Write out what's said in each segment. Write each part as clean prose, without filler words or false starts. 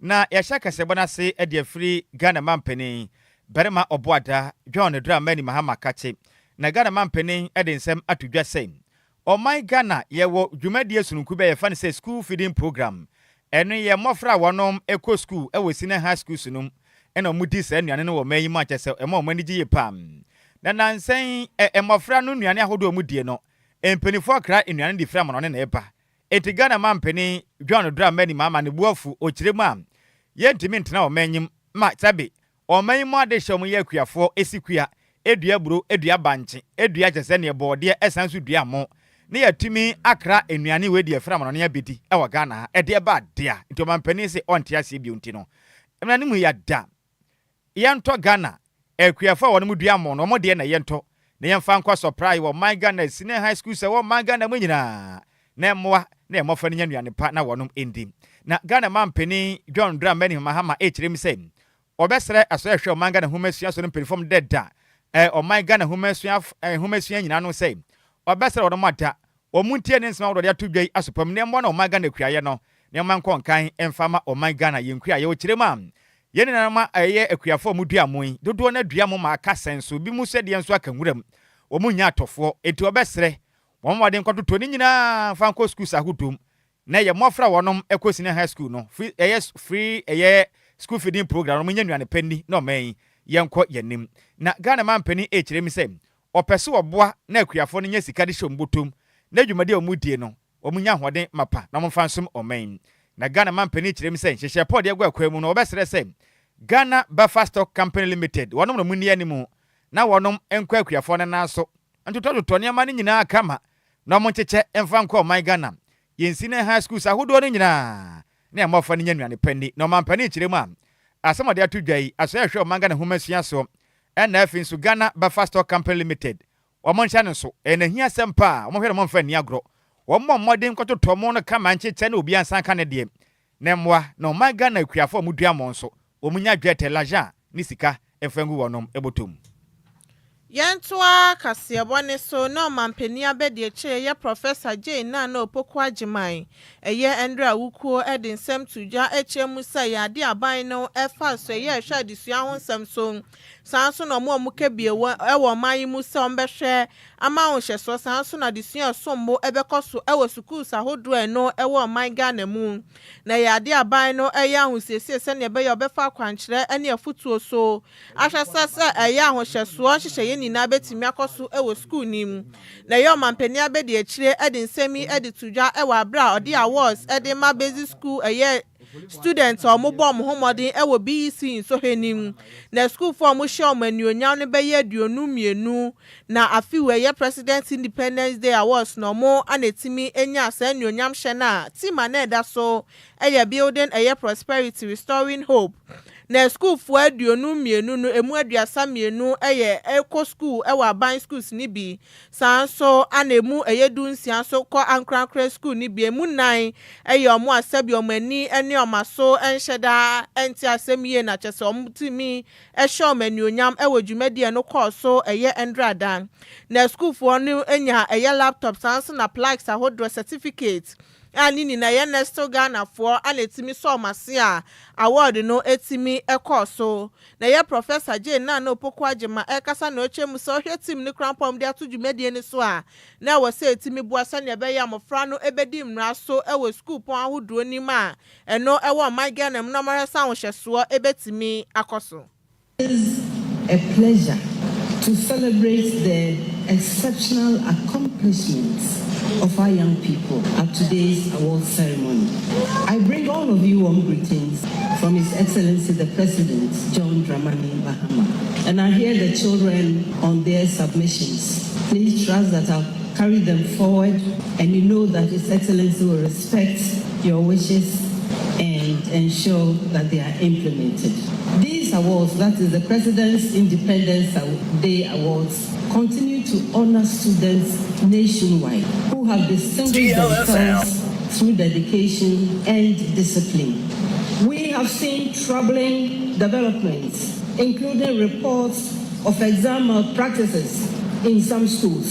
na yashaka sebona se ede free Ghana mampeni berema oboada John Dramani Mahama kache na Ghana mampeni ede nsem atudwa sei my Ghana yewo dwumadie sununku be yefa ne say school feeding program eno ye mofra wonom eco school ewo senior high school sunum eno mudi se nuane no wo mayi ma chese emo mani giye pam na nansen mofra no nuane ahodo mudie no empenifo kra nuane di fra mo no na eba eti Ghana mampeni John Dramani Mahama ne buafu okiremu am yentimi ntena wo manyim ma tabe o manyim ade hwom ye akuafo esikua edua buro edua banche edua chese ne boode esanso dua mo ne yatimi akra enuane we de afra mo no ne abedi e wa Ghana ede ba dia nti mampani se onte ase bi unti no emna mu ya da yento Ghana akuafo won mu dua mo no mo de na yento ne yemfa nkwa surprise wo my Ghana senior high school se wo my Ghana munyina na moa na emofa ne nyanuane pa na wonom endi na Ghana mampani John Dramani Mahama echirem say obesere asohwe my Ghana humasua so no perform dead da my Ghana humasua nyina no say obesere wonom ata omuntie ne nsema wode atodwai asopam ne mo na my Ghana kuaye no ne manko nkan emfama my Ghana yenkuaye ochirem am yene na ma eye akuafo mudua moi dodo na dua mo ma aka senso bi mu sede enso aka nwuram omunya atofo enti obesere won wade nkototo ni nyina fanko school sahudum na ye mofra wonom ekosini high school no free school feeding program no munya nuane pani no man yenko yenim na Ghana mampani echirem se opese oboa na akuafo no nya sika de shombotom na dwumade omudie no omunya hoden mapa na momfansom oman na Ghana mampani echirem se hyehye pod ye gwa kwamu no obesere se Ghana Buffer Stock Company Limited wonom no munni animu na wonom enko akuafo no na so antototo ne ma ne nyina kama na mo cheche emfa nko my Ghana yensine high schools ahodo no nyina na emofa ne nyanuane pani na mampani chiremu a asamade atudwai asohwe my Ghana humasua so na afin so Ghana Buffer Stock Company Limited omo ncha ne so na hia sempa omo hwere mo mfa ni agro omo modern kototo mo no kama ncheche na obi ansan ka ne de na mmoa na my Ghana akuafo mo dua mo nso omunya dwete laja ni sika emfangu wonom ebotom Yantua kasiabone so no mampeni abedi eche ye Professor Agyei na Kwadwo Agyei eye Andra wukuo edi nsem tuja eche musa ya ade aban no efa so ye hwa adisua ho nsem so sanso no mo mukebie ewo man musa ombehwe ama ho hyeso sanso na adisua sombo ebekoso ewo schools ahodo eno ewo man Ghana mu na ya ade aban no eye ahosiesie se ne be ye obefa kwankyere ene afutuo so ahwasasa eye ahohyeso hyehyeye nina betimi akoso ewo school nim na yo mampani abedi echire edi nsemi edi tuja ewo abra odi awards edi ma basic school eye students omubom homodin ewo BEC so henim na school for mo show manuonyam ne be ye aduonu mienu na afiwe ye President Independence Day Awards no mo anetimi enya asa anuonyam hye na tima na eda so eye building eye prosperity restoring hope na school for aduonu mienu no emu aduasa mienu eye eco school ewa aban schools ni bi sanso anemu eye dunsia so ko ankrankra school ni bi emu nan eye omo asabi omani ene omaso enhyeda enti asemiye na chese omutimi ehye omanionyam ewo dwumadi no course eye endradan na school for no enya eye laptop sanso na plaques ahodro certificate ani na ye nesto Ghana for anetimi so mase a award no etimi ekoso na ye Professor Agyei na Kwadwo Agyei ekasa na ochemu so hwe team ni krampom de atudwumedie ni so a na wo se etimi buasa ne be ya mofra no ebedi mra so ewo school pon ahodo ni ma eno ewo my Ghana no maresa wo hyeso ebetimi akoso. A pleasure to celebrate the exceptional accomplishments of our young people at today's award ceremony. I bring all of you warm greetings from His Excellency the President, John Dramani Mahama. And I hear the children on their submissions. Please trust that I'll carry them forward, and you know that His Excellency will respect your wishes and ensure that they are implemented. These awards, that is the President's Independence Day Awards, continue to honor students nationwide who have distinguished themselves through dedication and discipline. We have seen troubling developments, including reports of exam malpractices in some schools,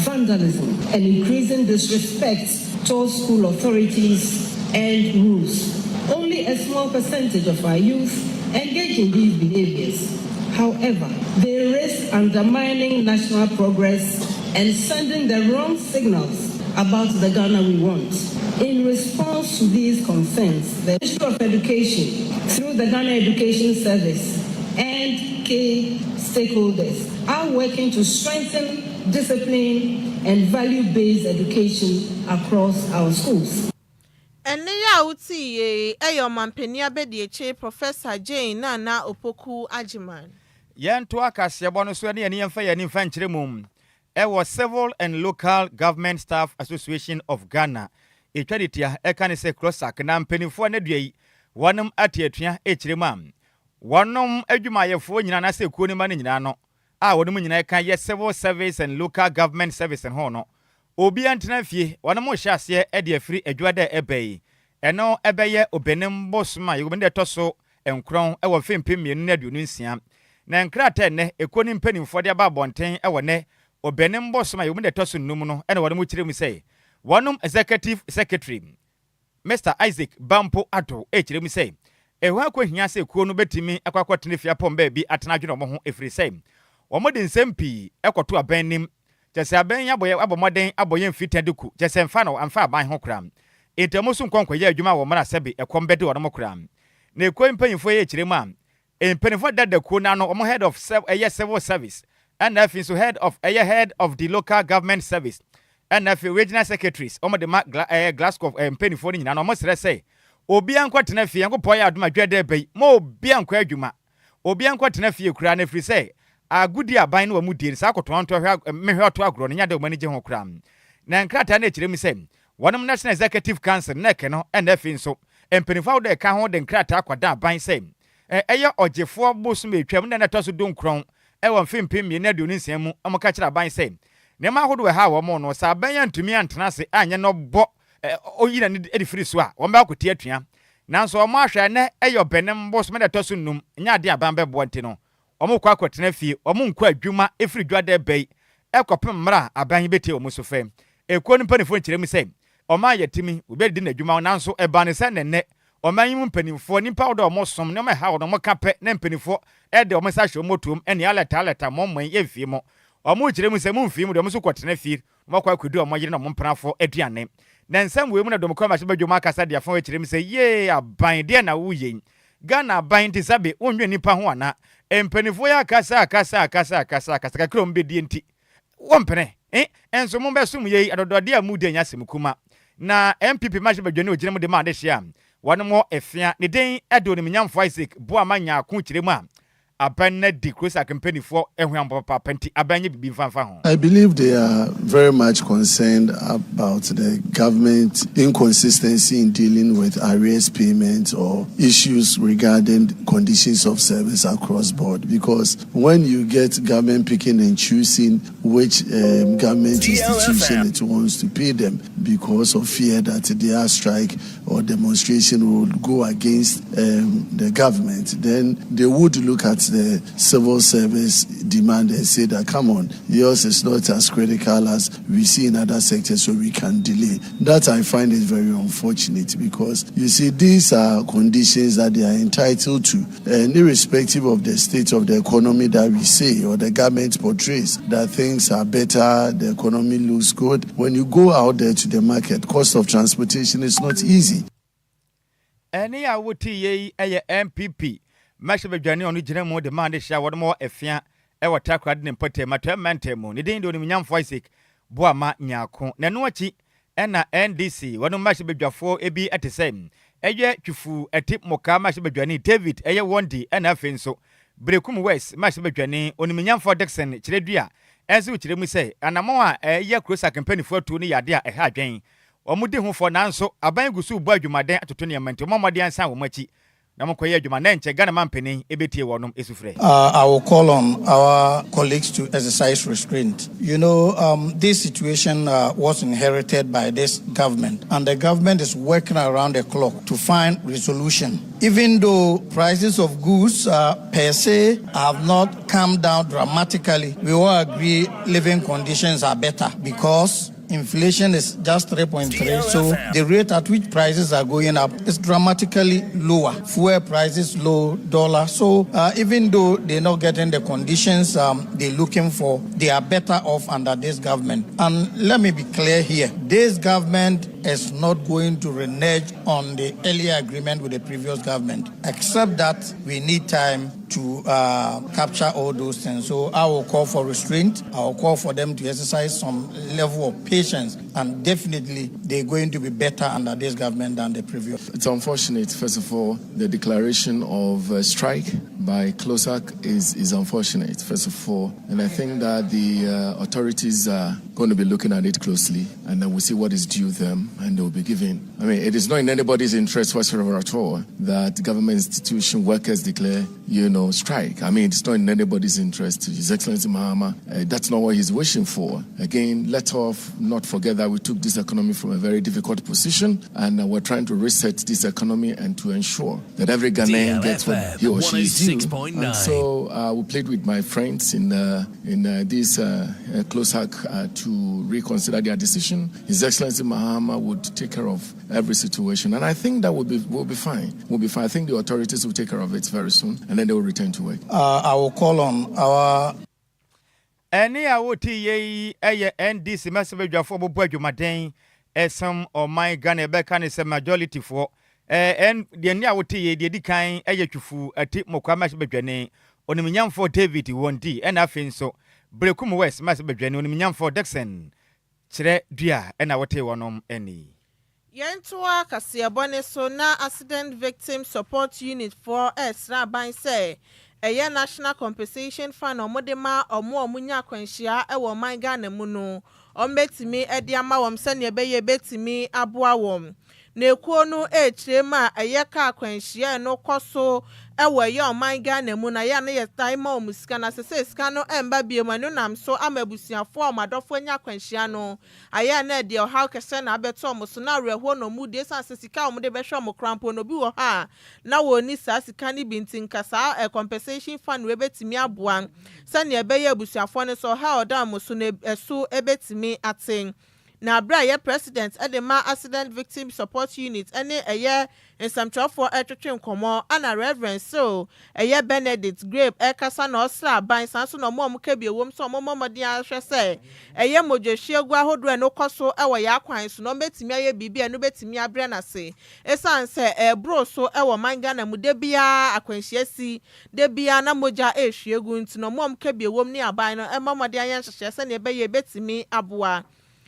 vandalism, and increasing disrespect towards school authorities and rules. Only only a small percentage of our youth engage in these behaviors. However, they risk undermining national progress and sending the wrong signals about the Ghana we want. In response to these concerns, the Ministry of Education, through the Ghana Education Service and key stakeholders, are working to strengthen discipline and value-based education across our schools. And Uti, Ayo Mampenia Bedieche, Professor Jane Nana Opoku Ajiman. Yan to Akasia Bonuswani and Yamfa and Infantry Mum. Our Civil and Local Government Staff Association of Ghana. A traditia, a can say crossack and I'm penny for a day. One atiatria, Hremam. One Edumaya for Yanase Kuniman in Yano. I would mean I can yes civil service and local government service and honor. Obi Antenafi, one more chassis, Eddie Free Adjoa Agyei. And no Ebeye Obenem Bosma, you win the tosso and crown our fame pimian Nedunisiam. Nan cratene, a coning penny for the Babontain, our ne, Obenem Bosma, you win the tosso numuno, and what we say. One executive secretary, Mr. Isaac Bampo Ato, let say. A work when he say, Kuno betimi, a quatinifia pom baby at Najuno, if we say. Or more than Sempi, equal to a benim. Just a ben yaboy abomodern aboyen fiteduku just en fano amfa ban ho kram entemosu nkonkwa adwuma wo mara sebe ekombede wo no kram na ekwo mpanyimfo ye kirema empanimfo dada ku na no head of civil service and if so head of the local government service and if regional secretaries de Glasgow empanimfo ni nyina no mo sere say obi ankotena fie yankopɔ ya adwuma dwede bai mo obi ankɔ adwuma obi ankotena fie kura na free say agudi aban no amudie sa akotonto mehwe to agro no nyade omani je ho kram na nkrata na ekirem sem wonom national executive council na ke no na fi nso empenifo de ka ho de nkrata akwada aban sem eye ogefo bosum etwam na toso donkron wo mfempem me na aduonsiam mu amoka kira aban sem ne ma hodo ha wo mo no sa aban antumi antena se anye no bo oyina ni edifiri so a wo ba akotie atua nanso o mo ahwe na eye obenem bosum na toso num nya de aban bebo nti no omo kwa kwatena fie omo nkwa adwuma efiri dwade bai ekopem mra aban beti omo so fam ekwo ni panifo nkirem sei oma yetimi obedi na adwuma nanso eba ne se nenne omanyi mpanimfo nipa odo omo som ne ma ha odo mo kape na mpanimfo ede omo sa hwe motom ene aleta momman yefie mo omo nkirem se mu mfie mo de omo so kwatena fie mo kwa kwedi omo yire na mo mpanafo aduane na nsam we mu na domko ma hye badwuma akasa de afon nkirem se ye aban de na wuyen Ghana aban ti sabe onwe nipa ho ana empanifo ya akasa kakrom bedi enti wompene enso mo besum ye adodode amude nya semkuma na MPP ma hye badwane ogire mu de ma de hye wano mo efia ne den edo ne mnyamfo Isaac bo amanya ko kiremu a aban na di closer company for ehwan papa penti abanye bibi mfanfa ho. I believe they are very much concerned about the government inconsistency in dealing with arrears payments or issues regarding conditions of service across board, because when you get government picking and choosing which government institution it wants to pay them because of fear that their strike or demonstration will go against the government, then they would look at the civil service demand and say that, come on, yours is not as critical as we see in other sectors, so we can delay. That I find is very unfortunate, because you see these are conditions that they are entitled to, and irrespective of the state of the economy that we say or the government portrays that things are better, the economy looks good. When you go out there to the market, cost of transportation is not easy. Any I would ye a MPP. Masha Bajani on the general demand share what more efia ewa takrad ne pote matemantem ni den do ni nyamfo Isaac boama nyako na noachi ena NDC wonu Masha Bajafo ebi atesem eye twifu etip moka Masha Bajani David eye wondi ena afenso Brekum West Masha Bajani oni nyamfo Dixon kiredua enso kiremu se anamo a eye closer company for tu ni yade a eha adwen omudi hu for nanso aban gusu bu adwumaden atoto ne amante momode ansan wo machi. I will call on our colleagues to exercise restraint. You know, this situation was inherited by this government, and the government is working around the clock to find resolution. Even though prices of goods per se have not come down dramatically, we all agree living conditions are better, because inflation is just 3.3, so the rate at which prices are going up is dramatically lower. Fuel prices low, dollar. So even though they're not getting the conditions they're looking for, they are better off under this government. And let me be clear here, this government is not going to renege on the earlier agreement with the previous government, except that we need time to capture all those things. So I will call for restraint. I will call for them to exercise some level of patience, and definitely they're going to be better under this government than the previous. It's unfortunate, first of all, the declaration of strike by CLOSAC is unfortunate, first of all. And I think that the authorities are going to be looking at it closely, and then we'll see what is due them, and they'll be given. I mean, it is not in anybody's interest whatsoever at all that government institution workers declare, strike. I mean, it's not in anybody's interest. His Excellency Mahama, that's not what he's wishing for. Again, let us not forget that we took this economy from a very difficult position, and we're trying to reset this economy and to ensure that every Ghanaian gets what he or she is due. And so we played with my friends in this CLOSAC to reconsider their decision. His Excellency Mahama would take care of every situation, and I think that will be fine. We'll be fine. I think the authorities will take care of it very soon, and then they will return to work. I will call on our. Any awoti NDC message for Bobuajumaden, some or my Ghana Bekan is a majority for and the awoti the kind Ayachufu a tip Mokamash Bejane, Onimian for David 1D, and I think so. Brekum West, Master Bejane, Onimian for Dexon. Chere Dia, and awoti wanom any. Yentua Kasiabone so na accident victim support unit for Esra Ban say a national compensation fund or modema or more munya kwenshia e wo man Ghana mu no ombetimi e dia ma wom se ne beye betimi aboa wom na ekuo no e chirema eye ka kwenshia no koso ewe ye oman Ghana mu na ya na ye time o musika na sese sika no emba biema no nam so amabusiafo o madofo nya kwanhia no aya na de o how kese na abeto mo so na reho no mu de san sika o mu de behwe mo krampo no bi wo ha na woni sa sika ni bintin kasa a compensation fund we betimi aboan se ne ebeye abusiafo ne so ha oda mo so na eso ebetimi aten na bra ye president edema accident victim support unit ene eye ensamtwa for etwetwe nkomo ana reverend so eye Benedict Grape ekasa na osra ban sanso na mo ka biewom so mo modi ahwe se eye mojohwiegu ahodo no koso ewo ya kwan so no betimi aye bibia no betimi abre na se esan se ebro so ewo manga na mu de bia akwanhia si de bia na moja ehwiegu ntino mo ka biewom ni aban no emamodi aye nhyehyɛ se na ebeye betimi aboa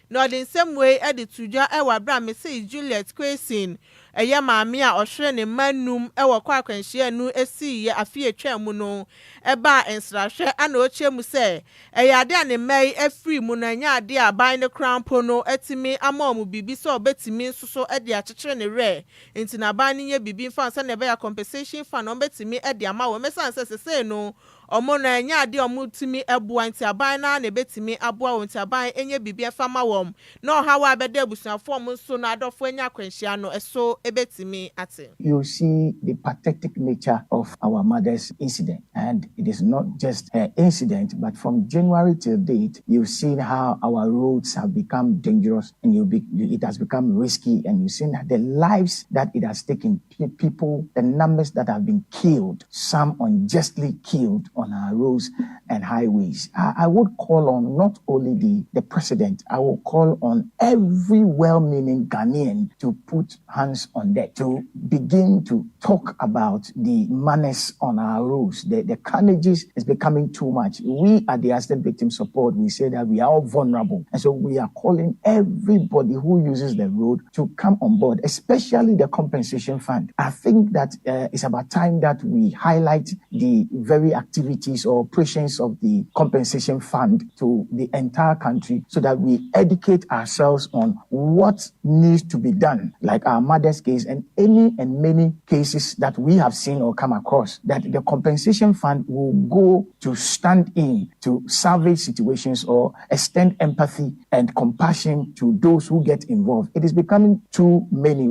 no the same way edit tuja ewa bra me say Juliet Quesin eye maami a ohwere ne manum ewo kwa kwanhia nu esi ye afie twa mu no eba ensrahwe ana ochie mu se eye ade ane mai afri mu na nya ade aban ne krampo no etimi ama mu bibi so betimi nsoso ede akyekyere ne re enti na ban ne ye bibi mfa nsa na ebe ya compensation fund no betimi ede ama wo mesa nsa sese no omo na nya ade omo timi ebua nti aban na na betimi aboa wo nti aban enye bibi afama wom no hawa abede abusuafo omo nso na adofo enya kwanhia no eso ebetimi ate. You see the pathetic nature of our mother's incident, and it is not just an incident, but from January till date, you've seen how our roads have become dangerous and it has become risky, and you've seen the lives that it has taken, people, the numbers that have been killed, some unjustly killed on our roads and highways. I would call on not only the president, I will call on every well-meaning Ghanaian to put hands on deck, to begin to talk about the manners on our roads. The carnages is becoming too much. We at the accident victim support, we say that we are all vulnerable. And so we are calling everybody who uses the road to come on board, especially the compensation fund. I think that it's about time that we highlight the very activities or operations of the compensation fund to the entire country so that we educate ourselves on what needs to be done, like our mother's case and any and many cases that we have seen or come across, that the compensation fund will go to stand in to salvage situations or extend empathy and compassion to those who get involved. It is becoming too many,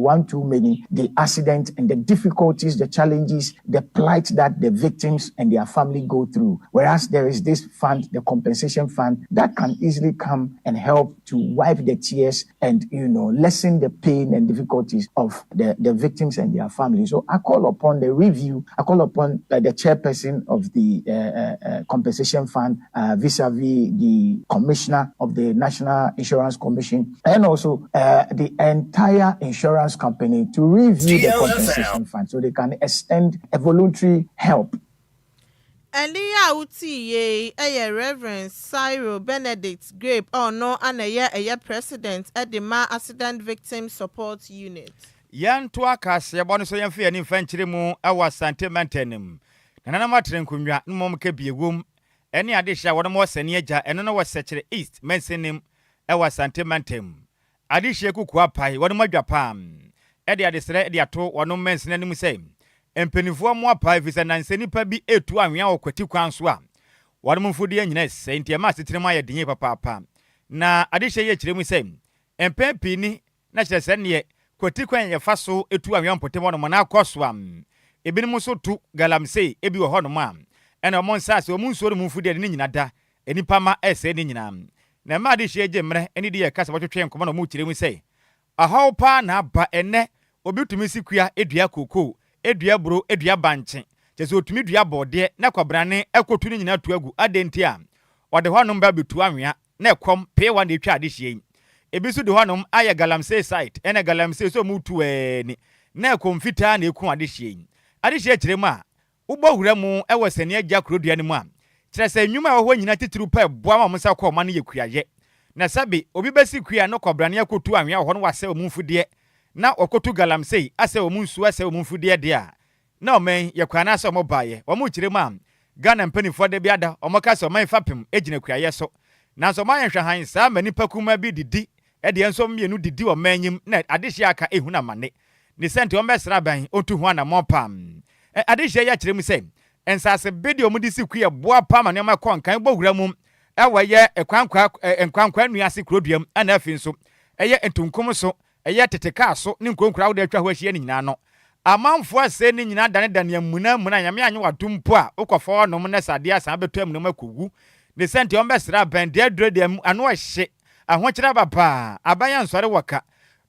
the accident and the difficulties, the challenges, the plight that the victims and their family go through. Whereas there is this fund, the compensation fund, that can easily come and help to wipe the tears and, lessen the pain and difficulties of the victims and their families. So I call upon the review, I call upon the chairperson of the compensation fund vis-a-vis the commissioner of the National Insurance Commission and also the entire insurance company to review the compensation fund so they can extend a voluntary help. Elia Uti Reverend Cyril Benedict Grape and a president at the Ma Accident Victim Support Unit. Yan Tuakas, Yabono Yan Fee and Infantry our sentimentum. Nana Matrin Kumya, Mom Kebi womb. Any addition, one more Seneja, and no was such East, mentioning our sentimentum. Addition Kukuapai, one more Japan. Eddie Adisra, Eddie Ato, one no men's name same. And pennyful more pipe is an answering baby 8 to 1 year or quetti quanswa. One month for the engineers, Saint Yamas, Trimaya, Dinner Papa. Na addition yet, we say. And Penny, National Senya, quetti your faso, 8 to 1 young Potemon Mona Coswam. Ebinimuso to Galamse, Ebi Honoman. And a monsas or moon so move for the Ninada, any Pama S. Ninam. Na Madi Shejemre, any dear Casabot train command of Muti, we say. A how pa na ba ene, obi to Missicria, Edria Cuckoo. Edua bro edua banche cheso otumi dua bode na kwabrane ekotuni nyina toagu adentia ode honom ba betu anwea na ekom pe wa na twa adehie ebi so de honom aye galamsey site ene galamsey so mutu ni na ekom fita na eku adehie kiremu a ubowura mu ewo sene agya krodua ni mu a kire se nnwuma ho nyina titiru pa boa ma msa kwa ma na yekuaye na sabi obi besi kua no kwabrane ekotu anwea ho no wase omumfude na okotu galamsey ase omunsu ase omumfude de a na omen yekwana ase omobaye omu kiremu a Ghana mpanifo de biada omoka se oman fapem ejine kuaye so na so man hwe han sa manipa kuma bi didi e de enso mienu didi omanyim na adehye aka ehuna mane ni sente ombesra ban otu ho na mopam adehye ya kiremu se ensase bedi omudi kuye boa pam na ma konkan bowura mu ewaye ekwankwa nuase kroduam ana afin so eye entunkum so eye teteka so ni nkonkura wo de atwa ho ahia ni nyina no amanfo ase ni nyina dane muna nyame anyi wadompo a ukofo no na sade asa beto amno makogu de sente ombesra ban de adredem ano ahye ahokyera baba abaya nsore waka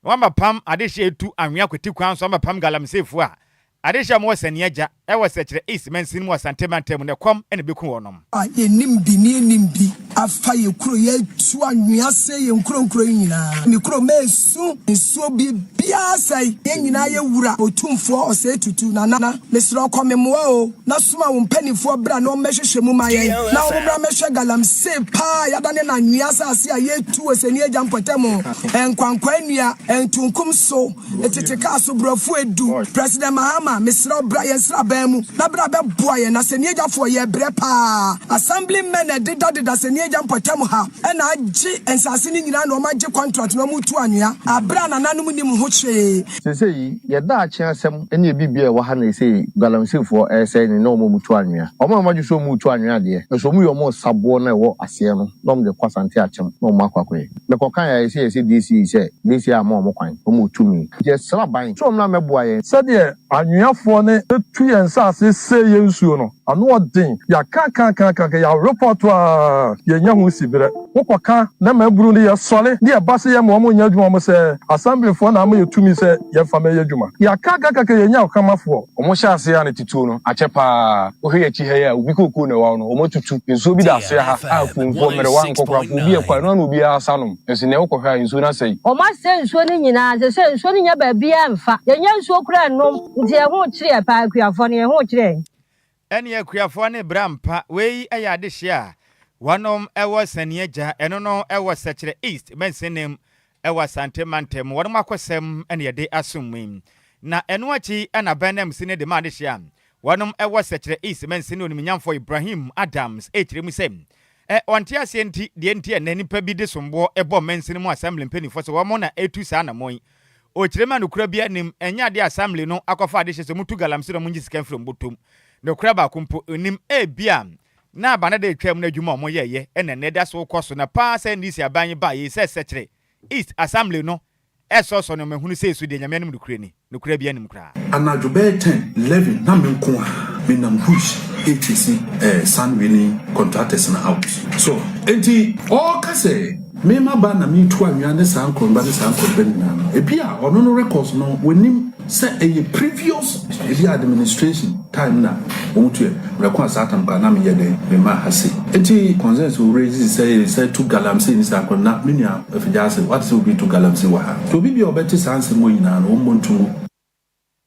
wamba pam adehye etu anwea kweti kwan so wamba pam galamsefo a adehye mo sene agya e wasakire East Mensin mo santemantem ne kom ene beku wonom nimbi afa ye kuro ye tu anwea se ye nkuro nyina mi kuro mesu nsuo bia sai ye nyina ye wura otumfo ose tutu nana mesro komemwa o na suma wo mpanifo bra na o mehwehwe mu maye na wo bra mehwe galamse pa ya dane na anwea sa ase ye tu oseni agya mpotem enkwankwa anwea entunkum so eteteka so brofu edu President Mahama mesro bra ye sra mu na bra be boa ye na seni agya fo ye bre pa assemblymen deda seni agya mpotem ha na agi ensase ni nyina na o magye contract na mu tu anwea abra na nanum nim ho hwe sesei ye da a chiasem ene bibia wa ha na sei galamsefo sei ni na o mu tu anwea o ma magye so mu tu anwea de so mu yo mo sabo na wo ase no na o de kwasante achem na o makwakoe me kokan ya sei DC sei DC a mo kwan o mu tu mi je sra ban so na meboa ye sade anweafo ne tu yensase sei yensuo no ano odin ya kan ya report wa ye nya hu sibere wokoka na maburu ne ye sole ne ye base ye mo nya dwuma mo se assembly fo na mo ye tumi se ye fama ye dwuma ya kan ye nya okamafo o mo sha ase ya ne titu no achepa o hwe chi he ya obi koku ne wa no o mo tutu nso bi da se ha afunfo mere wa nkokra obi e kwa no na obi asanom esi ne wokohwa nso na sei o ma se nso ne nyina se nso ne nya ba bia mfa ye nya nso kura nom nti e ho kire pa akuafo ne e ho kire ene akuafo ne brampa wei aya adehye a wanom ewo sane agya eno no ewo sakire East Mensenem ewo santemantem wodom akosem ene yede asumwim na eno achi ana banem sine de ma adehye a wanom ewo sakire East Mensenem onimnyamfo Ibrahim Adams ekiremu sem ontia senti de enti ene nipa bi de sombo ebo Mensenem assembly mpenifo so womo na etu sa na moy o kirema no kura bia nim enya de assembly no akofa adehye so mutu galamse no munyi sika from botom no kura ba kompo nim bia na ba na de twam na adwuma mo yeye ene ne da so koso na pa sa ndisi abanye ba ye se sekire East Assembly no so no mehunu se su de nyame nim no kura bia nim kura anadwo be 10 11 na me nko a me nam hush HC sun winning contractors out. So, all can say, me ma ba na me to anwa ne san konba ne san konba ni na. E bia ono no records no wenim say a previous administration time na omutu rekwa satam ba na me ye de me ma hase. Concerns will raise say to galamse ni san konba me nia afijase what will be to galamse wa ha. To bi obeti sanse mo nyina no montungu.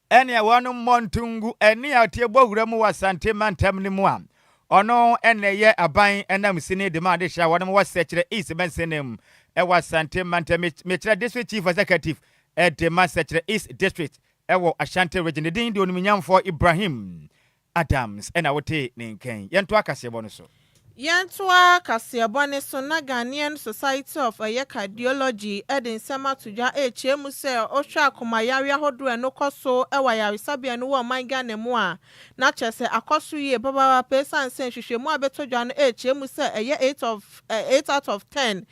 Ene wonu montungu ene atie bohura mu wasante mantam ni mu am. Ono ene ye aban enam sini de ma de sha wonu wa sechere east mensenem e wasante mantam me district chief executive de ma sechere east district e wo Ashanti region din de onumnyamfo Ibrahim Adams ena wote ne nkan yento akase bo no so. Yantua Kasiabone so na Ghanaian Society of Cardiology Edin Sema Tuja HM se Osha Kumayari Hodu Enokoso Ewa Yarisabia no wa Ghana mu a na chese akoso ye baba pesa ansen hwehwemu abetoja no HM se 8 out of 10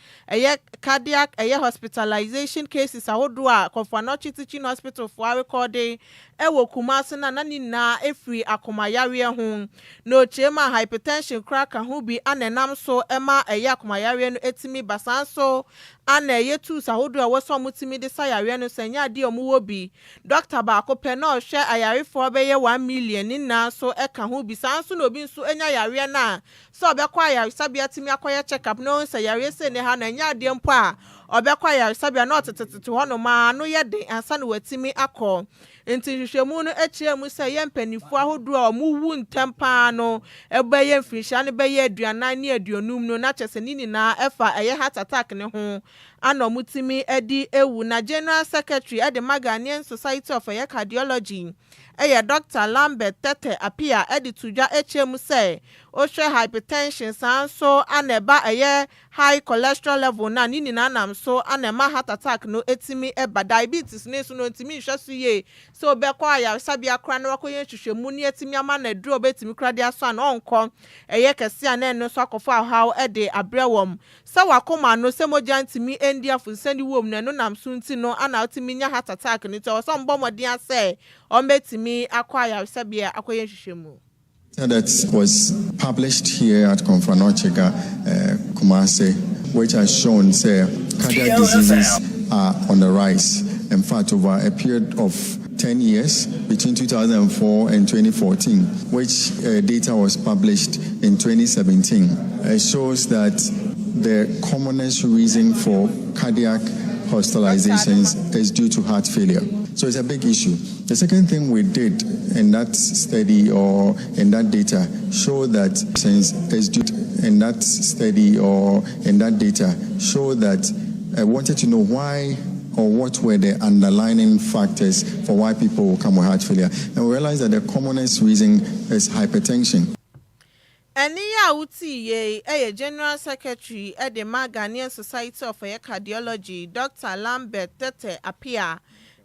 cardiac hospitalization cases ahodo a Kofanochi Teaching Hospital for recording ewo Kumasi na nina efri akomayari ho no chema hypertension crack ho bi anenam so ema akomayari no etimi basan so ana yetu sahodo a woso mutimi de sayare no sanya de omuwo bi doctor ba ko pe na ohwe ayarefo be ye 1 million nina so eka ho bi san so no obi nso enya yare na so obekwa ayare sabia timi akoye check up no sayare se ne ha na nya de mpo a obekwa ayare sabia na otetete ho no ma no ye de ansa no watimi akọ enti hwehwemu no echiemu se ye mpanifo ahodo a omuwu ntempa no ebe ye mfirisha ne be ye aduanan ne aduonum no na chese nini na efa heart attack ne ho ano mutimi edi ewu na General Secretary at the Ghanaian Society of Cardiology Dr. Lumba Tete appear edi tuja HM say oshe hypertension san so aneba high cholesterol level na nini na nam so anema heart attack no etimi eba diabetes ne so no ntimi hweso ye so bekwa ya sabia kra na wakoye hwehwemu ne etimi ama na duro betimi kra dia so na onko kese ana no so akofo how ede abrewom sa wakoma no se moja ntimi endia funsani wom na no nam so nti no ana otimi nya heart attack ni to so mbomodi ase ombetimi akwaya sabia akoye hwehwemu. That was published here at Confranochega, Kumasi, which has shown cardiac diseases are on the rise. In fact, over a period of 10 years, between 2004 and 2014, which data was published in 2017, shows that the commonest reason for cardiac hospitalizations is due to heart failure. So it's a big issue. The second thing we did in that study or in that data show that I wanted to know why or what were the underlying factors for why people will come with heart failure. And we realized that the commonest reason is hypertension. Eniya uti ye General Secretary at the Ghanaian Society of Cardiology, Dr. Lumba Tete appear.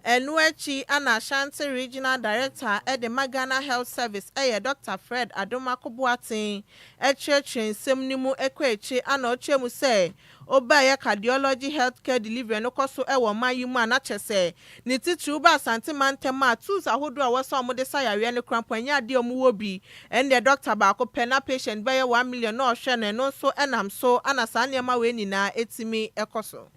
Enuechi and Ashanti Regional Director at the Ghana Health Service, Dr. Fred Adoma Kobuatin, church in Semnimu Ekwechi, and Ochemu say, Obaya cardiology healthcare delivery no koso ewo mayuma na chese ni titru ba santiman tema tools ahodo a waso amode sayare ne krampanya de omuwo bi and the doctor ba ko pena patient be 1 million no hwe ne no so enam so anasa niam we nyina etimi ekoso.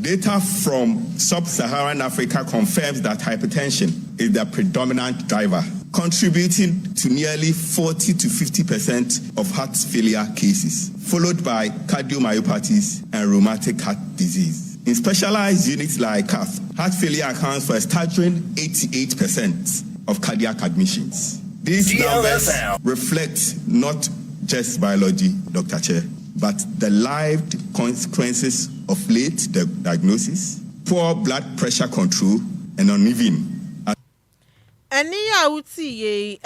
Data from sub-Saharan Africa confirms that hypertension is the predominant driver, contributing to nearly 40 to 50% of heart failure cases, followed by cardiomyopathies and rheumatic heart disease. In specialized units like CAF, heart failure accounts for a staggering 88% of cardiac admissions. These numbers reflect not just biology, Dr. Chair, but the lived consequences of late diagnosis, poor blood pressure control, and uneven. Eniya uti ye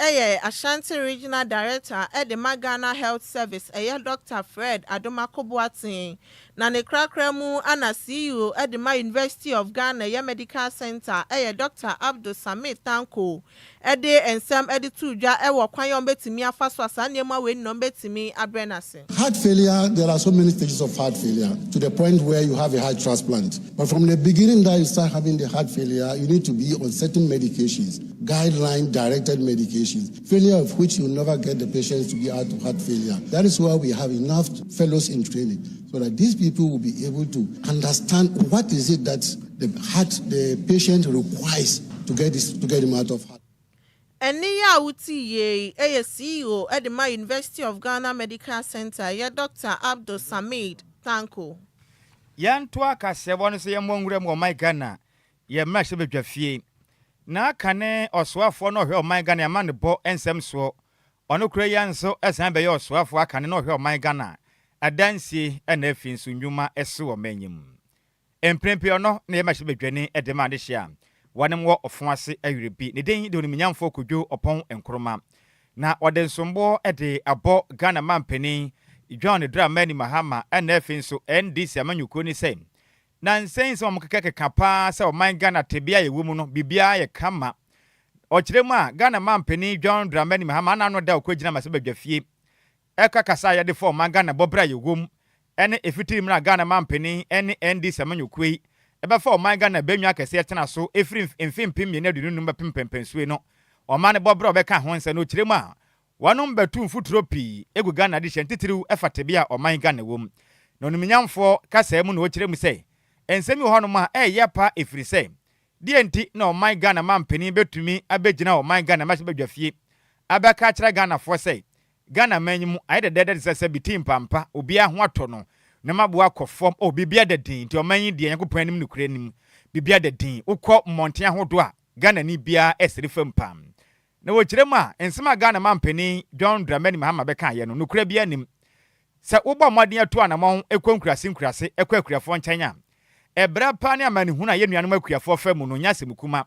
Ashanti Regional Director at the Ghana Health Service, Dr. Fred Adoma Kobuatin. na ne krakra mu ana CEO Edema University of Ghana ye Medical Center Dr. Agyei Sammy Tanko ede ensem ede tudwa ewo kwan yo betimi afaso asa niema we no betimi abrenase. Heart failure, there are so many stages of heart failure to the point where you have a heart transplant. But from the beginning that you start having the heart failure, you need to be on certain medications, guideline directed medications, failure of which you will never get the patients to be out of heart failure. That is why we have enough fellows in training, so that these people will be able to understand what is it that the patient requires to get him out of heart. Eniya Utiye, CEO Edema University of Ghana Medical Center, ye Dr. Agyei Sammy Tanko. Yan twa kase wonu se yemwongure mo my Ghana ye mrahye bedwafie. Na kane oswafo no hwe o my Ghana ma ne bo ensem so. Ono kure yanso esan be ye oswafo akane no hwe o my Ghana. Adansi na afi nso nnwuma ese wo manyim. Emprempio no na ye mrahye bedwane edema de hia. Wanem wo ofoase awirebi ne den de onimnyamfo kodwo opon enkroma na odensombo ede abo Ghana mampani John Dramani Mahama na afi nso NDC amanyuko ni sei na nsen so omkeke kapa se o man Ghana tebia ye wumu no bibia ye kama okiremu a Ghana mampani John Dramani Mahama na no da okogina mase badwafie eka kasa ya de for man Ghana bobra ye wum ene efitiri mra Ghana mampani ene NDC amanyuko yi ebe for man Ghana benwa kese etena so efiri mfimfim ye na dununum bepempempensuwe no o man bobra obeka ho nse no okiremu a wanom betu mfuturo pi egu Ghana de hyentitiriw efatebia o man Ghana wom na onimnyamfo kasa mu na okiremu sei ensemi honom a yepa efiri sei die nti na o man Ghana mampani betumi abegina o man Ghana mahye badwafie abeka kire Ghana fo sei Ghana manyimu ayede dede sese bitim pampa obia ho ato no na maboa kofom o bibia de din nti o manyi die yakopon anim nukure nim bibia de din ukọ mmonte ahodo a Ghana ni bia esiri fam pam na wokiremu a ensema Ghana mampani John Dramani Mahama beka ye no nukure bia nim se uba mmadu ato anamon ekwankurase ekwakurafo nkyanya ebra pa ne amani huna ye nuanom akuafo fam no nya semukuma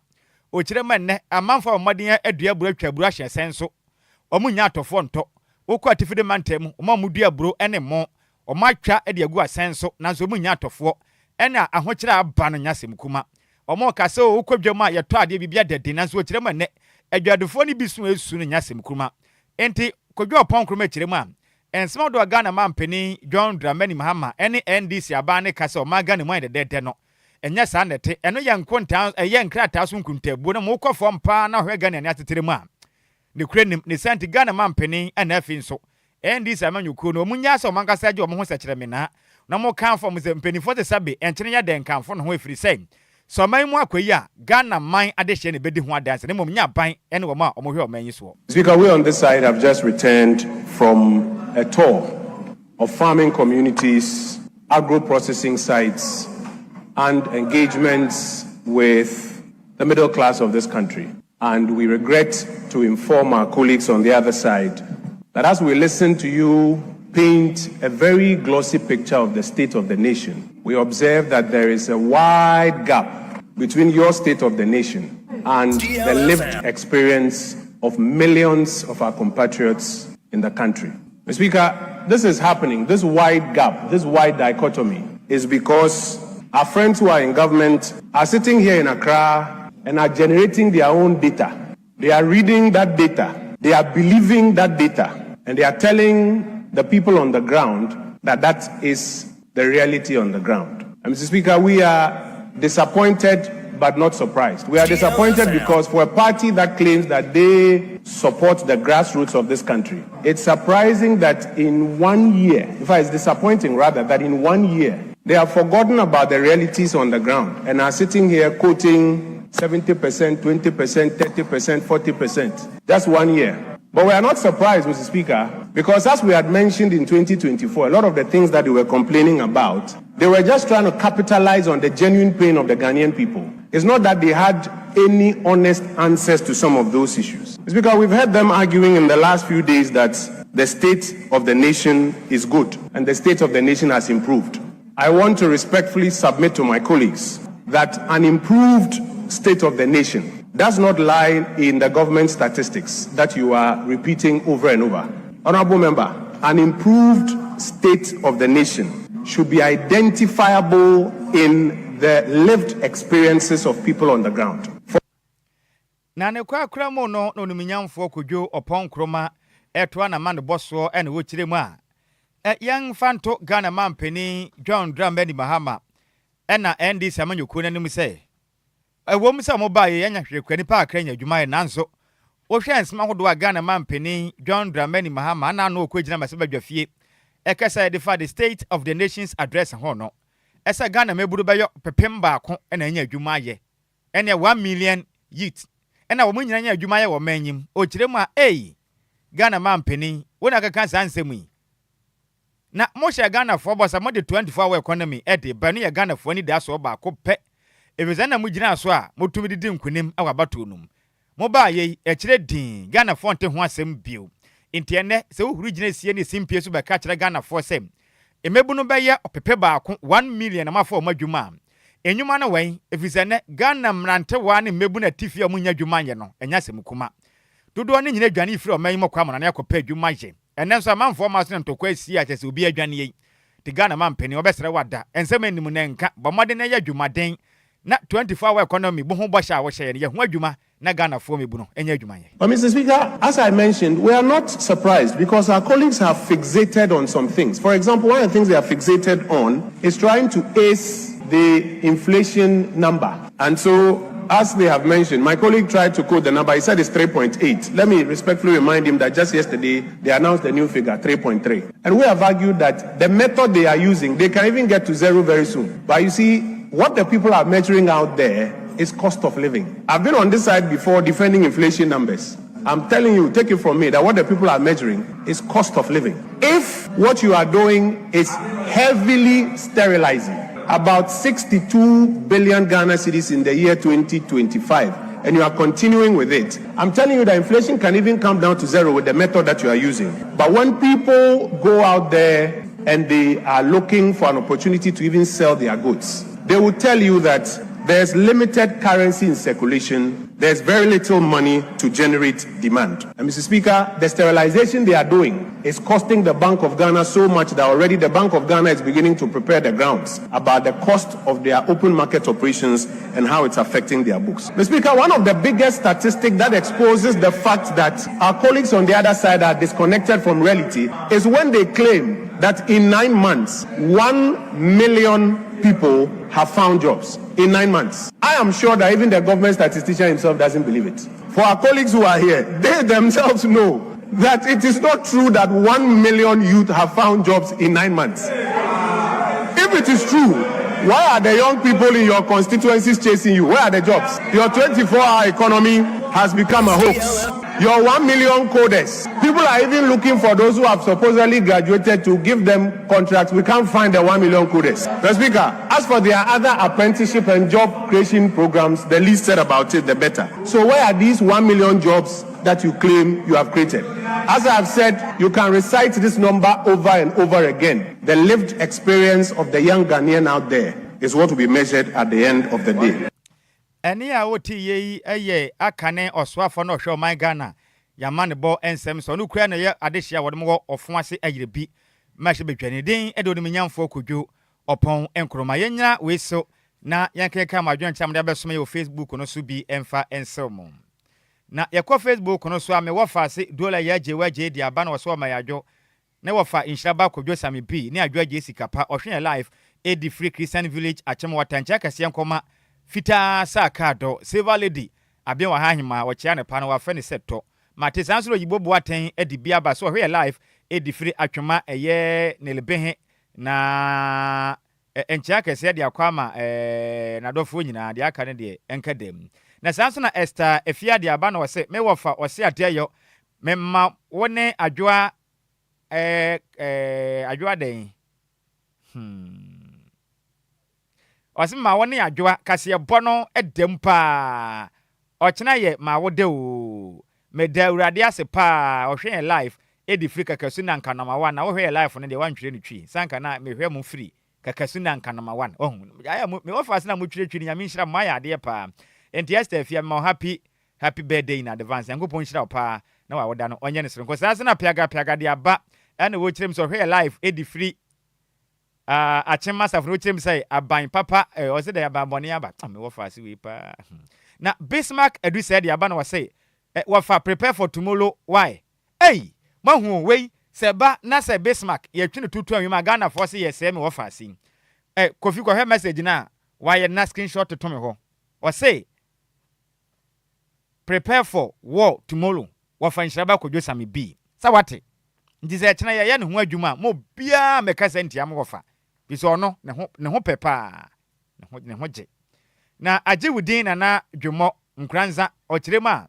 okiremu enne amanfo mmadu adua buru atwaburu ahye senso omunya atofo nto ukọ atifide mantem omamudua buru ene mo omatwa ede agu asenso nanso omunya atofo ena ahokira aba no nya semukuma omo kase ukwadwam a yeto ade bibia dede nanso okiremu enne adwadefo ni bisu esu no nya semukuma enti kodwo opon kroma kiremu a ensema do Ghana mampani John Dramani Mahama ene NDC aba ne kase o magane mo de no enya sa nete eno ye nkonta ye nkrata so nkuntabu no mo kofo mpa na hwe Ghana ne ateteremu a ne kurenim ne santi Ghana mampani ana afi nso NDC amanyuko no munya so mankasa age o mo ho sekireme na mo kanfo mo ze mpanifo te sabe enkyene ya den kanfo no ho efiri sei so man mu akoyi a Ghana man adehye ne bedi ho adanse ne mom nya ban ene wo ma o mo hwe o manyi so. Speaker, we on this side have just returned from a tour of farming communities, agro-processing sites, and engagements with the middle class of this country. And we regret to inform our colleagues on the other side that as we listen to you paint a very glossy picture of the state of the nation, we observe that there is a wide gap between your state of the nation and the lived experience of millions of our compatriots in the country. Mr. Speaker, this is happening. This wide gap, this wide dichotomy is because our friends who are in government are sitting here in Accra and are generating their own data. They are reading that data. They are believing that data. And they are telling the people on the ground that that is the reality on the ground. And Mr. Speaker, we are disappointed but not surprised. We are disappointed because for a party that claims that they support the grassroots of this country, it's surprising that in 1 year, in fact, it's disappointing rather, that in 1 year, they have forgotten about the realities on the ground and are sitting here quoting 70%, 20%, 30%, 40%. Just 1 year. But we are not surprised, Mr. Speaker, because as we had mentioned in 2024, a lot of the things that they were complaining about, they were just trying to capitalize on the genuine pain of the Ghanaian people. It's not that they had any honest answers to some of those issues. It's because we've heard them arguing in the last few days that the state of the nation is good and the state of the nation has improved. I want to respectfully submit to my colleagues that an improved state of the nation does not lie in the government statistics that you are repeating over and over. Honorable member, an improved state of the nation should be identifiable in the lived experiences of people on the ground. Na ne kwa kramo no numinyamfo kodwo opon kroma etwa na man boso ene wo kiremu a yang fanto Ghana mampeni John Dramani Mahama ena ND Samanyuku nanim se wom se mo bae yanya hwekwani pa akranya adwuma nanso wo hwe ensema hodo a Ghana mampeni John Dramani Mahama na no okogina maseba dwafie ekasa de the State of the Nations address ho no esa Ghana meburu beyo pepem baako ena anya adwuma ye ene 1 million youth ena wo munyina anya adwuma ye wo manyim o kiremu a Ghana mampeni wona kaka sansemu yi na mo hye Ghana for boss mo de 24-hour economy de ba no ye Ghana for ni da so ba ko pe ebeza na mo gina so a mo tumi didi nkunim awabato num mo ba ye kire din Ghana for nte ho asem bio entiene se wo huru gina sie ne simpie so ba ka kire Ghana for sem emebu no be ye opepe baako 1 million na mafo madwuma enyuma na wen efize ne Ghana mrante wa ne mebu na tifia mo nya dwuma ye no enya sem kuma dodo ne nyina dwane ifiri o manyi kwa mo na yakɔpa adwuma ye enenso amanfo ma so ntokwa asi a kyese obi adwane yi te Ghana mampeni obesere wada ensem anim ne nka bomode na ya adwumaden na 24-hour economy bo ho bɔhye a wo hye ye ho adwuma na Ghana fo mebu no enya adwuma ye. But Mr. Speaker, as I mentioned, we are not surprised because our colleagues have fixated on some things. For example, one of the things they are fixated on is trying to ace the inflation number. And so, as they have mentioned, my colleague tried to quote the number. He said it's 3.8. Let me respectfully remind him that just yesterday, they announced a new figure, 3.3. And we have argued that the method they are using, they can even get to zero very soon. But you see, what the people are measuring out there is cost of living. I've been on this side before defending inflation numbers. I'm telling you, take it from me, that what the people are measuring is cost of living. If what you are doing is heavily sterilizing, about 62 billion Ghana cedis in the year 2025, and you are continuing with it, I'm telling you that inflation can even come down to zero with the method that you are using. But when people go out there and they are looking for an opportunity to even sell their goods, they will tell you that there's limited currency in circulation, there's very little money to generate demand. And Mr. Speaker, the sterilization they are doing is costing the Bank of Ghana so much that already the Bank of Ghana is beginning to prepare the grounds about the cost of their open market operations and how it's affecting their books. Mr. Speaker, one of the biggest statistics that exposes the fact that our colleagues on the other side are disconnected from reality is when they claim that in 9 months, 1 million people have found jobs in 9 months. I am sure that even the government statistician himself doesn't believe it. For our colleagues who are here, they themselves know that it is not true that 1 million youth have found jobs in 9 months. If it is true, why are the young people in your constituencies chasing you? Where are the jobs? Your 24-hour economy has become a hoax. Your 1 million coders. People are even looking for those who have supposedly graduated to give them contracts. We can't find the 1 million coders. Mr. Speaker, as for their other apprenticeship and job creation programs, the least said about it, the better. So where are these 1 million jobs that you claim you have created? As I have said, you can recite this number over and over again. The lived experience of the young Ghanaian out there is what will be measured at the end of the day. Eni a woti ye akane oswafo no hwe man Ghana ya mane bo ensem so no kura na ye adehia wode mo ofo ase ayirebi ma hye betwane din edo ne nyamfo kodwo opon enkroma yenya we so na yankeka madwen cham de besome yo Facebook no so bi emfa enselmo na yakọ Facebook no so ame wo fa ase DLFM Adjoa Agyei di aba na wo so ma yadwo na wo fa Nhyiraba Kwadwo Sammy bi ne Adjoa Agyei Sikapa ohwe live edi free Christian village achem watancha kase nkoma Fita sa kado silver lady abia wa hahima wo chia ne pa no wa fa ne seto mate sansoro yibobo aten edi bia ba so hwe live edi free atwema eye ne lebehe na enchia kese de akwama na dofo nyina de aka ne de enkadem na sanso na Esther efia de aba na wo se me wo fa wo se ateyo memma wone Adjoa Adjoa den Osima woni Adjoa kase bono edem pa ochena ye ma wode o meda urade ase pa ohwe live edi free kakasu na nkanama 1 na ohwe live no de wantwire ne twi sanka na mehwe mu free kakasu na nkanama 1 aya me offer na mu twire twi nyame nhira ma ya de pa enti Esther fia ma happy birthday in advance ngopon nhira pa na wa woda no onye ne sere nko sanse na piaga de aba ana wo kirem so ohwe live edi free Achem master for him say aban papa or say the aban boni aba. Me wo fa si we pa. Na Bismarck edu said the aban was say what for prepare for tomorrow why? Hey, mahu we se ba na se Bismarck ye twi no tutu anwuma Ghana for say ye se me wo fa si. Kofi ko he message na why na screenshot to me ho. Or say prepare for war tomorrow. What for Nhyiraba Kwadwo Sammy B. Sa wate. Nti se chena ye ne ho adwuma mo bia meka senti am wo fa. Biso no ne ho pepa. Ne ho je. Na agye wudin na dwemo nkranza okirema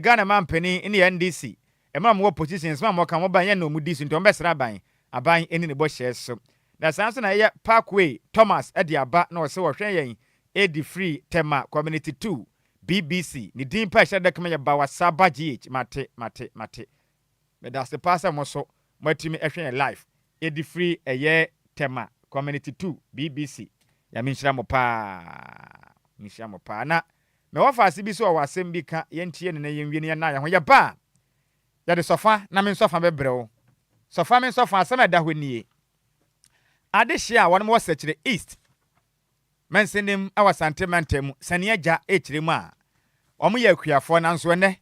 Ghana mampani ne NDC emra mo positions ma mo kan mo ban ye no mu DC nto mbesra ban aban eni ne bo hye so na sanso na ye Parkway Thomas ade aba na ose wo hwen yen edi free tema community 2 BBC ni din pa hye de kama ye ba wasaba GH mate me da se pasa mo so matimi ehwen live edi free eye tema community 2 BBC ya minhyira mo pa na me wa faase bi so wa asem bi ka yentie ne na yenwie ne na ya ho ya ba ya de sofa na me sofa bebrɛw sofa me sofa asem da ho nie ade hye a won mo sekire east mensenim awa sentimentem sane agya ekire mu a omo ya akuafo na nso ne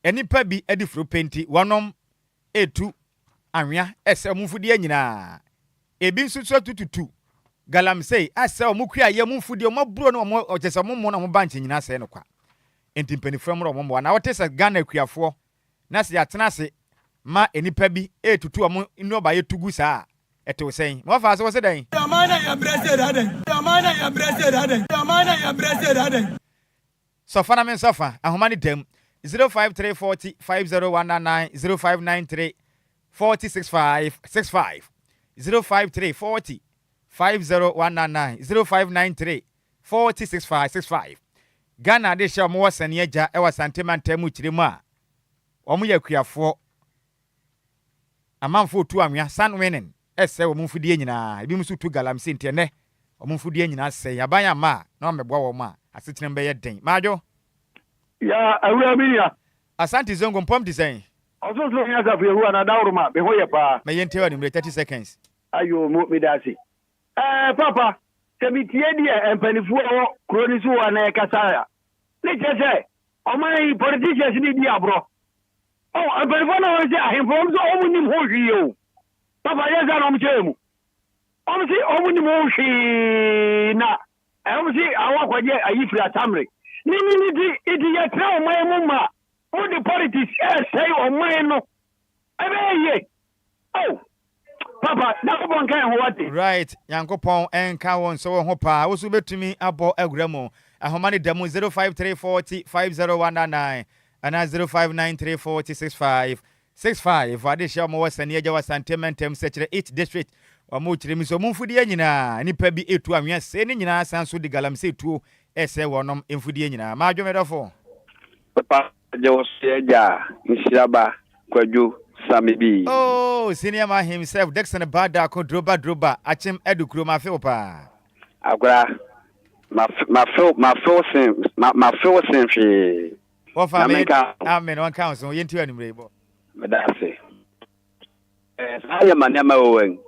enipa bi adifuro penti wonom etu anwea ese mumfudi anyina ebi nso so tututu galamsey asa omukua ye mumfudi omaburo no omo ogese mommo na mo banche nyina se no kwa enti mpanifram ro mommo na wote se Ghana akuafo na se atena se ma enipa bi etutu omo inu ba ye tugu saa eto sen mo fa se wo se dan amana ya brese daden sofa na men sofa ahomani dem 05340 50199 0593 406565 05340 50199 0593 406565 Ghana de sha mo wasane agya e wasantema mu kiremu a omo yakuafo amanfo tu anwea san wenen ese wo mfudie nyina ebi musu tu galamsi ntene omo mfudie nyina se yaban ama na o mebwa wo ma asetene be ye den majo ya awura miya asante zongo mpom design oso so nya za fehu ana dawruma be hoye pa me yentewa ni 30 seconds ayo mo medasi papa kemitie die empanifu o kroni so ana ekasaya ne chese o mai politicians ni di abro empanifu na won se ahemfo so o munim ho hwie papa yeza na omchemu o msi o munim ho hwie na o msi awakwaje ayifri atamre ni idi ya tra o mai mumma o the politics say o mai no ebeye papa na ko bon kan ho wate right yankopon enka won so ho pa wo so betumi abo aguramo ahomani demo 05340 50199 ana 0593406565 ade sha mo wasane agya wasantementem sekire 8 district wa mo kiremi so mumfudie nyina nipa bi etu anwea se ne nyina sanso de galamse tuo ese wonom emfudie nyina ma adwomedofo papa Adjoa Nhyiraba Kwadwo Sammy B. Oh, senior man himself, Dexon Bada, Droba, Achem Edukro, my Philpa. Agra, my first fee. What for me? Amen, one council, you into any label. But that's it. I am a name owing.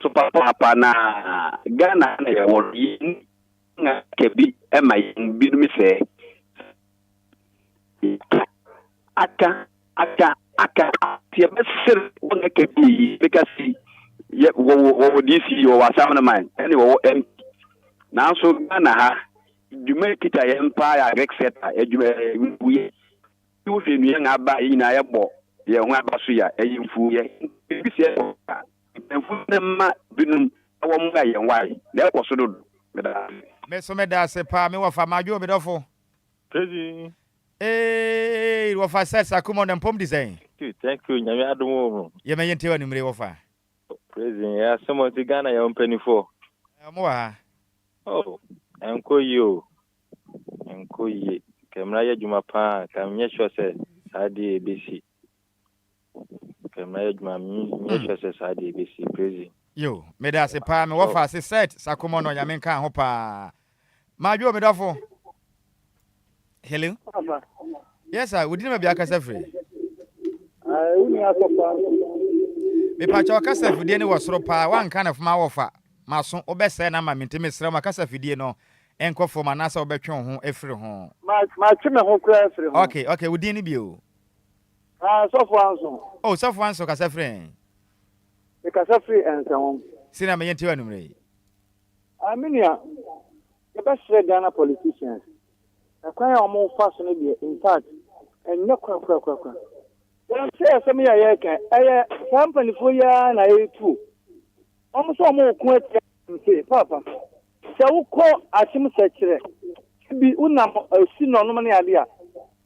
So, Papa, na Ghana, or yin, kebi, and my bid me say. Aka ti mesir wona kebi because ye wo DC wo wasam na man any wo MP na so Ghana ha dwuma kita ye empire exeter edwuma wuye wo hwe nua nga ba yina ye bo ye ho aba so ya eyimfu ye bi se emfu na ma binum wo mo ga ye nwai na ekoso do me so me da se pa me wo fa majo me dofo Crazy. Hey, what for says Akumo and Pom design? Thank you, Nyame adomo. Ye may enter ni mre wofa. Praising ya someone to Ghana ya penny for. Moa. Oh, Enquires. Kemra ya juma pa, kamye sure say sadi ABC. Kemra ya juma nye sure say sadi ABC praising. Yo, me da se pa me wofa se set Sakumo no Nyame kan ho pa. Majo me dofo. Hello? Yes, sir. We didn't be a free. Me pacha kasa fidie ne wosoro pa wan kind of ma wofa maso obese na ma mentime sra ma kasa fidie no enko fo ma na sa obetwe ho efiri ho ma tweme ho kura efiri ho okay udin ni bio so for anso oh so for anso kasa firi e kasa firi enso sina me yenti wanumre aminia e ba sre Ghana politicians na kwaya omo fa so ne bi in fact enye kwa Well, say some ya can. Company for ya na tu. Almost more quite say, Papa. So call Asim Secretary. Be unam a sin on money idea.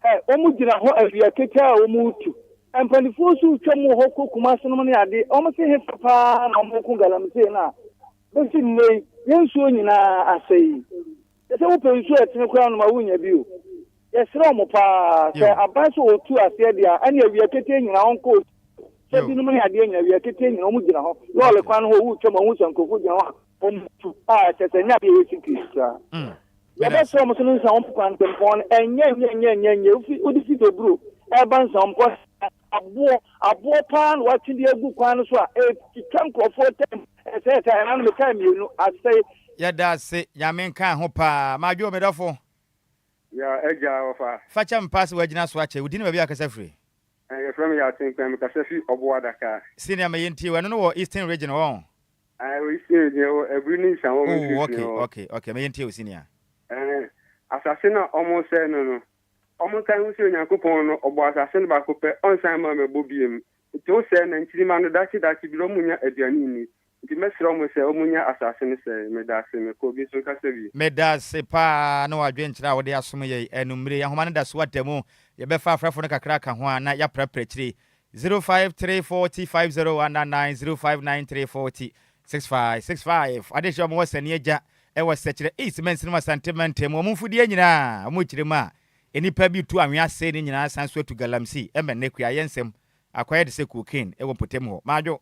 Hey, Omujina ho every keta omutu. And Panifosu Chamu Hoko Kumasan money idea. Almost say Papa no Mokungalam say na. This is me, Yensuina, I say. The open sweat in the crown of my winner view. Yes, Romopa, a bunch of 2 as there, and we are getting our own coach. So, the money idea, we are getting Omujina, Lola Kwan who Chamus and Kokuja, to pass as a nappy waiting Christa. That's almost an quantum phone, and yen, would see the group, Urban some a war pan watching the good quantum, a chunk of 4 times, etc. And the time you know, I say, yeah, that's it, Yamen can't hope, my job, Medofo. Ya Adjoa ofa. Facha mpass wagina so ache udini baby akasa free. Eh from ya think me kasa fi obo adaka. Senior me yenti we no Eastern region won. We see every ni san wo me. Okay me yenti o senior. Assassin almost say no. Omo kan hu se Onyankopon no obo assassin ba ko pe on san ma me bobiem. To say na ntirima no dachi bi lo munya aduani ni. Nti mesro mo se omunya assassin se me da se me ko bi so kasa bi. Me da se pa no adwenkyira wo de asom ye enumre ya homa ne da so atemu ye be fa afrafo no kakra ka ho na ya praprekire 053450190593406565 adesho mo wasani agya e wasakire east mensin ma sentiment mo mfudie nyina mo kire ma enipa bi tu anwe ase ni nyina sanso atu galamsi e menne kua yensem akwaya de se cocaine e wo potem ho majo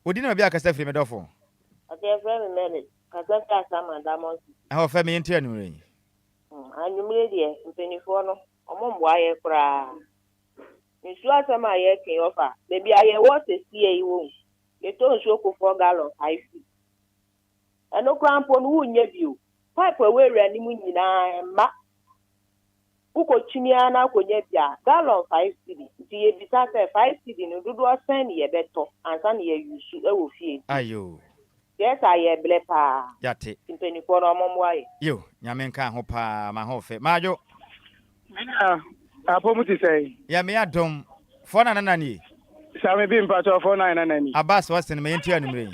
Odina bia kasa firi medofo. Okay, friend me. Kasa kasa mandamon. How fa me enti anure. Anumre de mpenifo no. Omo mbo aye kra. Nsu asama aye ken ofa. Baby aye what se sie yi wo. Ye to nsu okofo gallon ice. Eno kra mpo no wunya bio. Pipe we re ni mu nyina ma. Uko chimia na konye bia gallon 5 cedi ti ye bisa 5 cedi no dodo asan ye beto ansa na ye yusu e wo fie ayo yes aye blepa yate impeni ko no momwaye yo nyame nka ho pa ma ho fe majo mina apomuti say ya me adom fo na nani Sammy bi mpacho 49 Abbas wasen me yenti anumre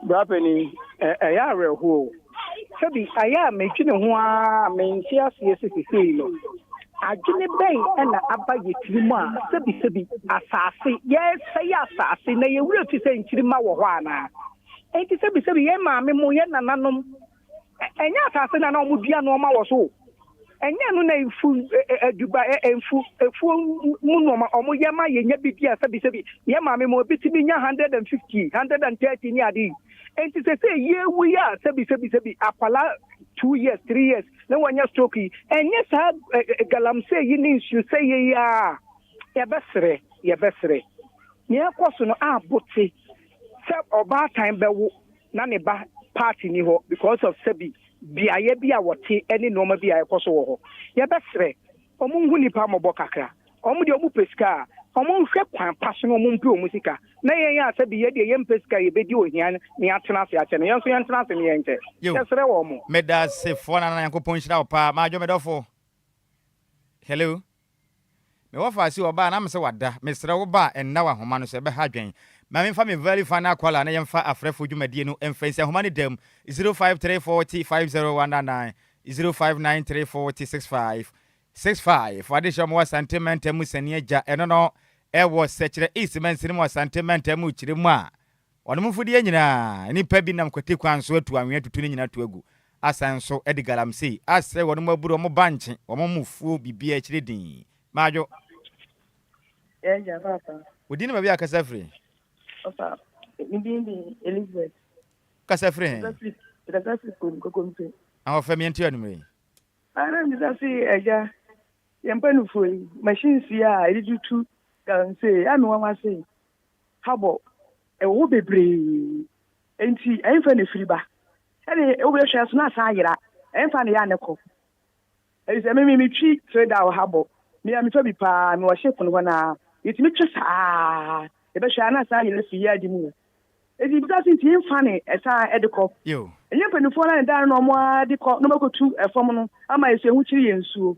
brapeni ya reho sabi aya me twine ho a me nti ase sisi no Ajine bay and abaye trima sebi asase yes say asase na ye wura fi say ntirima wo ho ana enti sebi ye maame mo ye nananom enya asase na omo bia no ma wo so enya no na ifu aduba efu mu no ma omo ye ma ye nya bibia sebi ye maame mo bitimi nya 150 130 ni adi enti say ye wu ya sebi apala 2 years 3 years na wanya stroke and yes galamse yini nsu say ya besre ye kwaso no abote se oba time bewo na ne ba party ni ho because of sebi biaye bia wote any normal bia kwaso wo ho ye besre omo hu nipa mo bokakra omo de omo pesika omo hwe kwan paso no omo mpe omo sika na ye ya sebi ye de ye mpesika ye bedi ohian ni atena se ache no yenso ye ntena se ni yenche yesre wo mo meda se fo na yankopon hira opa majo medofo hello me wofa si oba na mse wada mesre wo ba enna wa homa no se be ha dwen ma me fa me very final call na yemfa afrefo dwumadie no emfansi homa ne dem 05345019 0593406565 adesha mo sentiment mu sani agya eno no e wo sekire east mensin mo sentiment mu kire mu a ono mfudie nyina nipa bi nam kwete kwanso atu anwe atutu ni nyina to agu asanso edigalamsi ase wono maburo mo banche wo mufu bibia kire din majo ja papa udini mabia akasa free papa ndindi Elizabeth kasa free kasa ko awo fami enti anumre ana mi sa si eja yempanu foi machines ya editu Can say, I know what I say. How about a will be brave? And see, I'm for the free back. And over shares not say that. I'm for the anako. It's a mimi cheat trade our habo. Me, I'm to be pa, no ship on one hour. It's me just if I shall not say, let's see, I didn't. It doesn't seem funny as I had the cop. You. And you can follow down no more the cop, no more to a formal. I might say, which you and so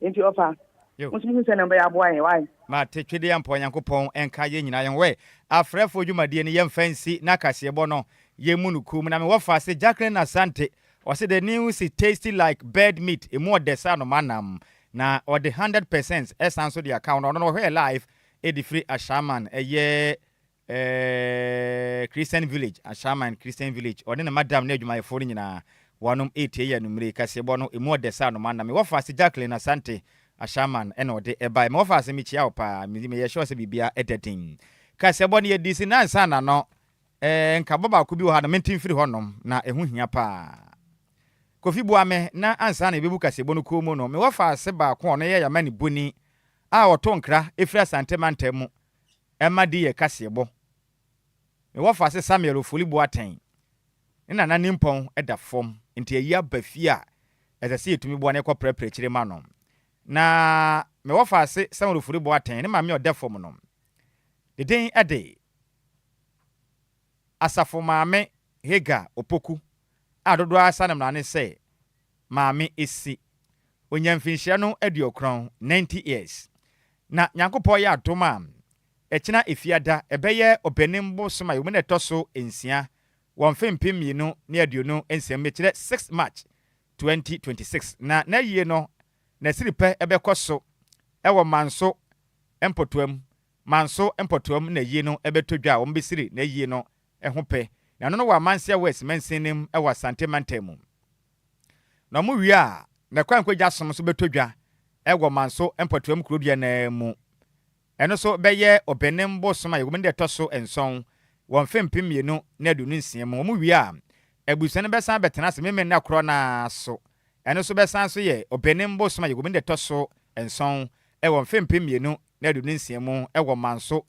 into offer. What's me saying about why? Ma te twede ampo Nyankopon enka ye nyina yen we afrefo dwumade ne yem fancy na kase bono ye munukum na me wofa se Jacqueline Asante o se the news is tasty like bird meat e mo de sa no manam na or the 100% essence of the account no no life e di free ashaman ye Christian village ashaman Christian village or na madam na adwuma ye fo nyina wanom 8 ye numere kase bono e mo de sa no manam me wofa se Jacqueline Asante Ashaman eno de eba me ofa se mi chia opa mi me ye sure se bibia editing ka se boni ye disi na nsa na no nka baba ko bi wo ha na mentin firi honom na ehu hia pa Kofi Buame na ansa na ebebu ka se bonu ko mu no me wofa se ba ko no ye ya mani boni a oto nkra efiri Asante mantemu ema di ye kase bo me wofa se Samuel Ofoli Boaten ina na nimpon eda fom nti ye abafia ezase etumi bo na ko prepare chire ma no na me wofa se Samuel Ofoli Boaten ne ma me ode fom no the den ade asafo maame Hega Opoku adodo asanam na ne se maame esi onyamfinhia no aduokron 90 years na Nyankopɔ ya adoma ekina efiada ebeye obenimbo soma yo ne toso ensia won fempem yinu ne aduonu ensem mekire 6 March 2026 na yie no na siripe ebekoso ewo manso empotuam na yie no ebetodwa wo mbesiri na yie no ehope na no wa mansia west mensinim ewo Asante mantemu na mu wi a na kwankwaja som so betodwa ewo manso empotuam kurobia na mu eno so beye obenembo soma yo mende toso enson won fempem yenu na adunu nsia mu wi a ebusan besan betena se memmen na kro na so eno so besan so ye obenembo soma yo mende toso enson won fempem yenu na adunu nsia mu ewo manso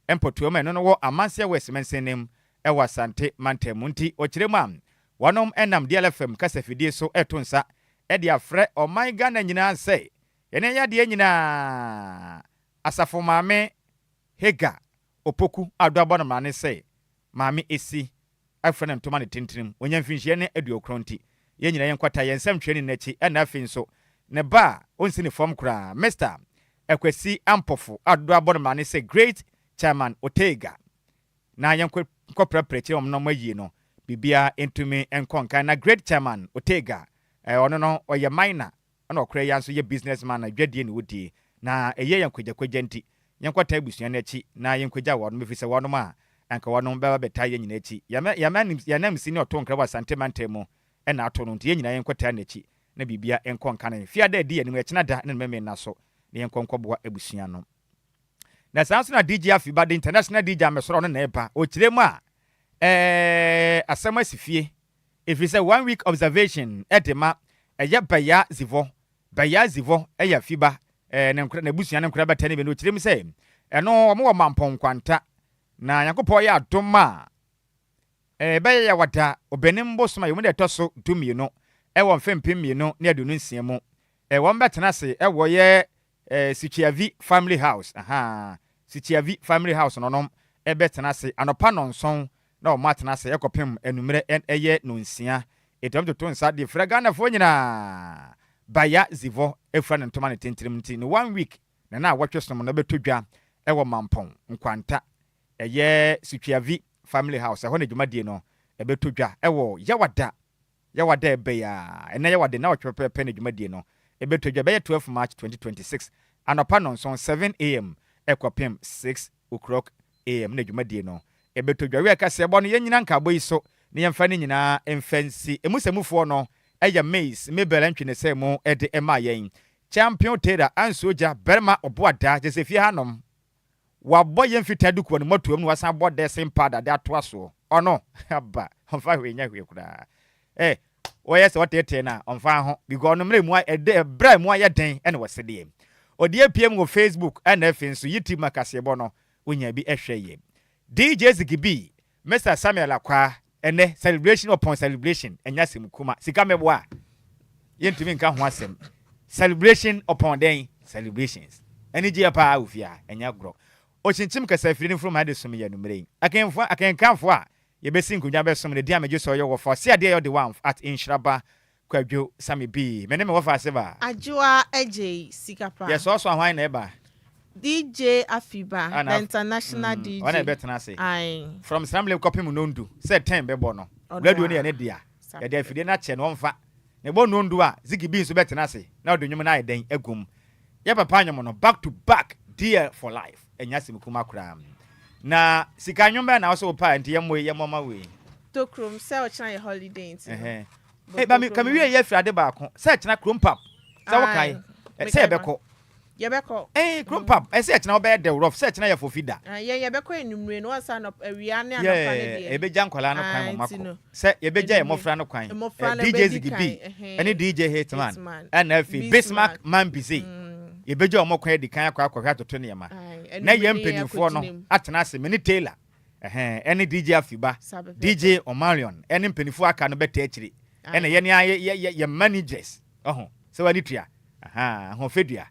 empotuam eno no wo amansia west mensinim ewa Asante mantemu nti okiremu am wonom enam DLFM kasafidie so etonsa ede afre o my Ghana nyina se ene ya de nyina asafo maame Hega Opoku adoabon ma ne se maame esi afre ntoma ne tintirim onyamfinhie ne aduokron nti ye nyina yenkwata yensam twani nachi ena afin so ne ba onsi ne fom kra Mr. Ekwesi Ampofo adoabon ma ne se great chairman Otega na yenkwa prepare om no mayi no bibia entumi enkonkan na great chairman Otega ono no oye minor na okra yanso ye businessman na dwadie ne wodi na eye yenkwajakwaja nti yenkwata abusua na chi na yenkwaja wo no mefise wo no ma anka wo no beba beta ye nyina chi yanam sini otonkra wa Asante mantemu na ato no nti ye nyina yenkwata na chi na bibia enkonkan fiada di ye ne echina da na meme na so na yenkonkobwa abusua no na sanso na DJ Afiba the international DJ amesoro no na eba o kiremu a asema sifie if it's a 1 week observation edema eya baya zivo eya Fiba na nkura na busua na nkura batane be no kiremu se eno omo wo mampon kwanta na Yakopɔ ya adoma baya ya wada obenimbo soma yo de toso dumie no ewo mfempem no na adunu nsia mu wo mbetena se ewo ye Sichiavi family house Sichiavi family house nonom ebetena se anopa nonson na o matena se ekopem enumere eye no nsia etom to nsa de fragana fo nyina baya zivo efra ne ntoma ne tentirem nti no 1 week na watwesom no betodwa ewo mampon nkwanta eye Sichiavi family house ho ne dwumadie no ebetodwa ewo yawada ebeya ena yawade na otwepepe ne dwumadie no ebetodwa be 12 March 2026 anopa nonson 7 am ekopem 6 o'clock am na dwumadie no ebetodwa we kase ebo no yenyina nkabo iso ne yemfa ne nyina emfansi emusemufo no eya maize mebele ntwene se mu ede ema yen champion trader ansoja berma oboada jesefie hanom wabɔ yemfita duko no motuam no wasan bɔ desin pada de ato aso ono aba onfa hwenya hwe kura oyese wotete na onfa ho because no mre mu ede bra mu aye den ene wasede odi apm go Facebook and efin so yiti makasebo no wonya bi ehwe DJ Zikibi Mr. Samuel Akwa ene celebration upon celebration enya simkuma sika meboa yentimi nka ho asem celebration upon den celebrations eni je pa ofia enya gro o chinchim kasa firi from hade som ya numere akenkanfo a ye besi nkunya be som ne dia meje so ye wo for se ade ye the one at Nhyiraba Kwadwo Sammy B me ne me wo fa se ba Adjoa Agyei Sikapa yes also hwan na eba DJ Afiba the international DJ wana be tena se ai from Samle copy mu nondu say 10 be bo no radio ne ye ne dia ye dia fide na che no mfa ne bo nondu a Zikibi so be tena se na odonwum na ye den agum ye papa anyom no back to back dear for life enya simkuma kura na sika nwomba na so pa nti ye moma we to krom se o china holiday nti ba mi kamiwie ye frade ba ko se china krom pap se wo kai se ye beko krom pap se china obe de rough se china ye fofida ye beko enumre no asa no awia ne anapa ne de e be jan kwala no kwan mako se ye be ja ye mofra no kwan DJ Zikibi any DJ Hitman and F Bismarck man busy ye be ja omokwan di kan akwa toto ne yama na ye mpenifo no atena ase mini Taylor any DJ Afiba DJ Omarion any mpenifo aka no beta akiri ene ye ne ye managers so wani tua ho fedua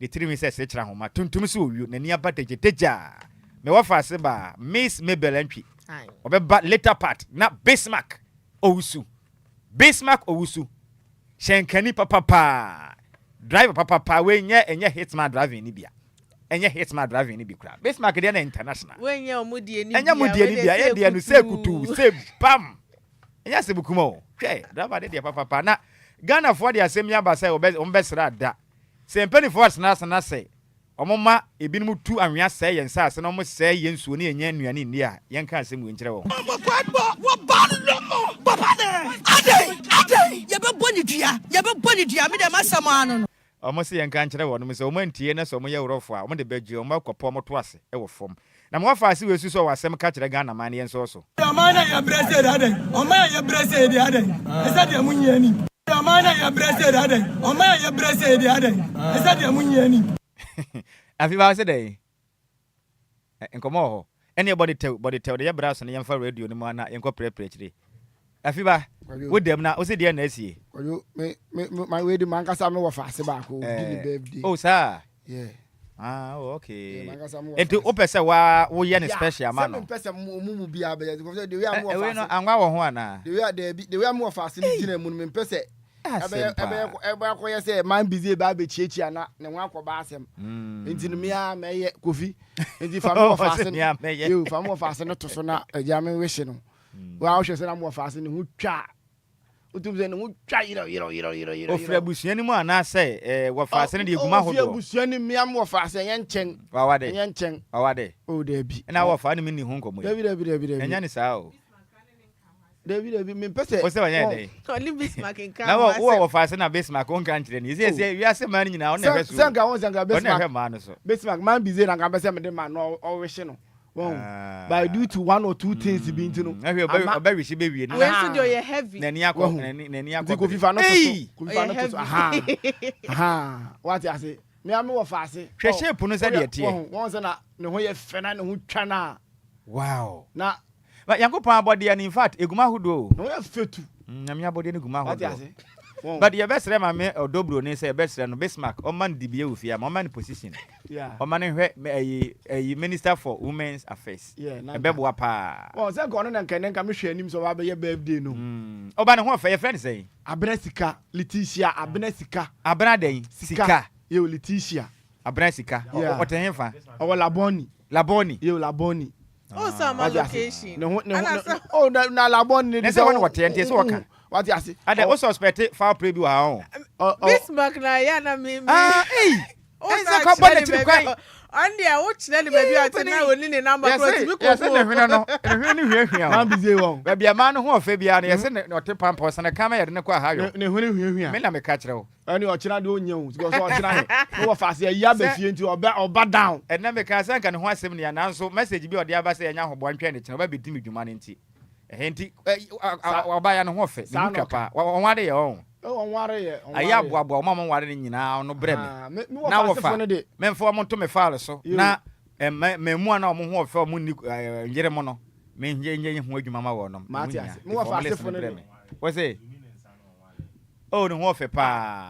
the three me say chira homa tuntum so owu na ni abateje teja me wafa se ba Miss Mabel Antwi obeba later part na Bismarck owusu shenkani papa driver papa we enye hitman driving ni bia enye hitman driving ni bi kura Bismarck dey na international we enye omudie ni bia e dey no se kutu se bam enye se bukumo hwe driver dey papa na Ghana for the asemi aba say ombesra da se mpeni force na say omoma ebinum tu anwea say yensa ase no mo say yensuo ne enya nnuane ni a yenka asem we nkire wo ye be dua me de masama no omo se yenka nkire wo no me se omo antie na so omo ye worofo a omo de begie omo akopɔ omo to ase e wo fom na mo fa ase we su so wasem ka kire Ghana man yen so amana ya brese ade omaya ya brese ade esa de munyani amana ya brese ade omaya ya brese ade esa de munyani Afiba say dey enkomo ho anybody tell the brass na yemfa radio ni mo na yenko prepare chire Afiba wo dem na o se de na asie me my way the man kasa me wo fa se ba ko di ni birthday oh sir yeah okay enti o pese wa wo ye ne special man no pese mumu bia be the way am wo fa no anwa wo ho ana the way am wo fa se ni gina mu me pese ebe akoye say man busy ba be chiechia na ne ho akoba asem enti no mia meye kofi enti fa mo fa se yo fa mo fa se no to so na agya me wish no wa wo hwese na mo fa se ne ho twa utum ze ne ho twa yiro ofra busuani mu ana say wo fa se ne de eguma hodo ofra busuani mia mo fa se yenchen wawade o de bi na wo fa ne mi hu nkomo David enya ni saa o David me pese o se wanya dey only Bismarck nka na wo fa se na Bismarck on kan kire ni se wi ase man nyina on na be so sanga Bismarck on na man so Bismarck man busy na kan pese me de man no o wish no by due to one or two things be into no ba wish be wie na we so dey heavy na ni akọ ko fifa no to aha what I say me am wo fa se hwehwe puno se de tie won se na ne ho ye fe na ne ho twa na wow na but yankopon abode in fact eguma hudo no ye fetu na me abode ne guma hudo but your best rema me odobro ne say best no Bismarck o man di bia ofia ma man position o man hwe minister for women's affairs e bebo apa o se ko no na nka me hwe anim so ba be ye birthday no o ba ne ho fa ye friend say Abnesika Leticia Abnesika abna den sika ye Leticia Abnesika o te henfa o Laboni ye Laboni oh summer location oh na Laboni ne se won what ente so waka what you say and o suspect foul play bi wa ho Bismarck na ya na me oh se ko bone ti kwa ande a wo kire le baby ati na woni ne number ko ti bi ko se ne hwene no hwene hwehwea man bize won baby ama no ho ofa bia na yese ne ote pampo se ne kama yede ne kwa ha yo ne hwene hwehwea me na me ka kire wo ani o kira de onya wo because o kira he no wo fa se ya ba fie nti oba down and na me ka se nka ne ho asem ne ya nanso message bi ode aba se nya ho bo ntwe ne kire oba bedi mi dwuma ne nti enti oba ya no ho ofa ni twapa won ade ye on on ware aya boabo mama ware ni nyina no brɛ me na wo fa me mfo mo to me fa so na me mu na mo ho ofe mo ni yere mo no me nye ho adwuma ma wo no Matias me wo fa asefo no de wo say oh no ho ofe pa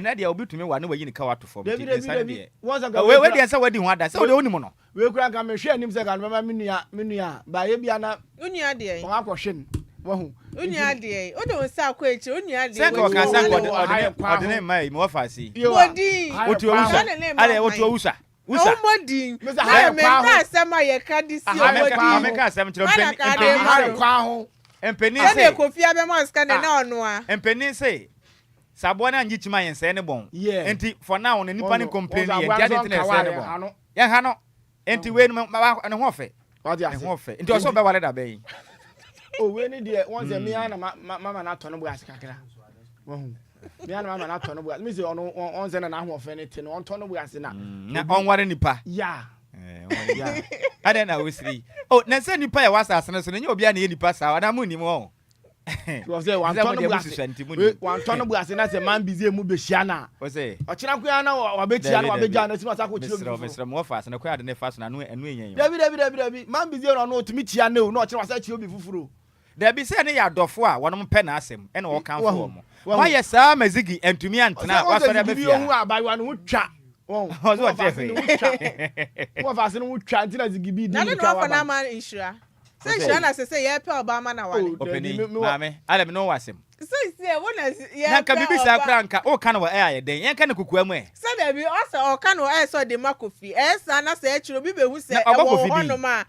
na dia obi tumi wa na wayi ni ka wato fo we dey say wadi ho ada say o de oni mo no we kura ka me hwe anim say ka no ma menua ba ye bia na unua de on akɔhwe wahu unua de o de o sa akɔ echi unua de say ko ka sa ordinary mai me wo fa si odi otu ousa ale otu ousa usa omodi me na asema ye ka di si omodi me ka asem kire empeni say kofi abema ska na ono a empeni say sabo na ngichima yen say ne bon enti for now no nipa ni complain ye dia de tene say ne bon ye ha no enti we no ne ho fe ne ho fe enti oso be wale da be o we ni de won say me na mama na tono bu asikakra wahu me na mama na tono bu me say on say na ho fe ne te no on tono bu asina na on ware nipa ya ada na wosiri oh na say nipa ya wasa asene so na nya obi a na ye nipa sa na mu ni mo was say wan tono bu asina say man busy mu be hia na o say o kira ko ya na wa be tia na wa be ja na sima sa ko kiro mesra mo fa asene ko ya de ne fa so na anu enyen dabi man busy no no otumi tia na o na o kira wasa kiro bi fufuro dabi say ne ya dofo a wonom pe na asem e na wo kan fo mo wa ye sa mazigi entumi antena wa so da be fia hu abai wa no twa ozo wa tefe wo fa asene wo twa ntina zigibi di na no fa na man insura say insura na say ye pe obama na wale openi mame ale me no wasem say wona ye na ka bibi sa kra nka o kan wo ye den yen ka ne kuku amu e say da bi o say o kan wo so de makofi sa na say chiro bi be hu say e wo hono ma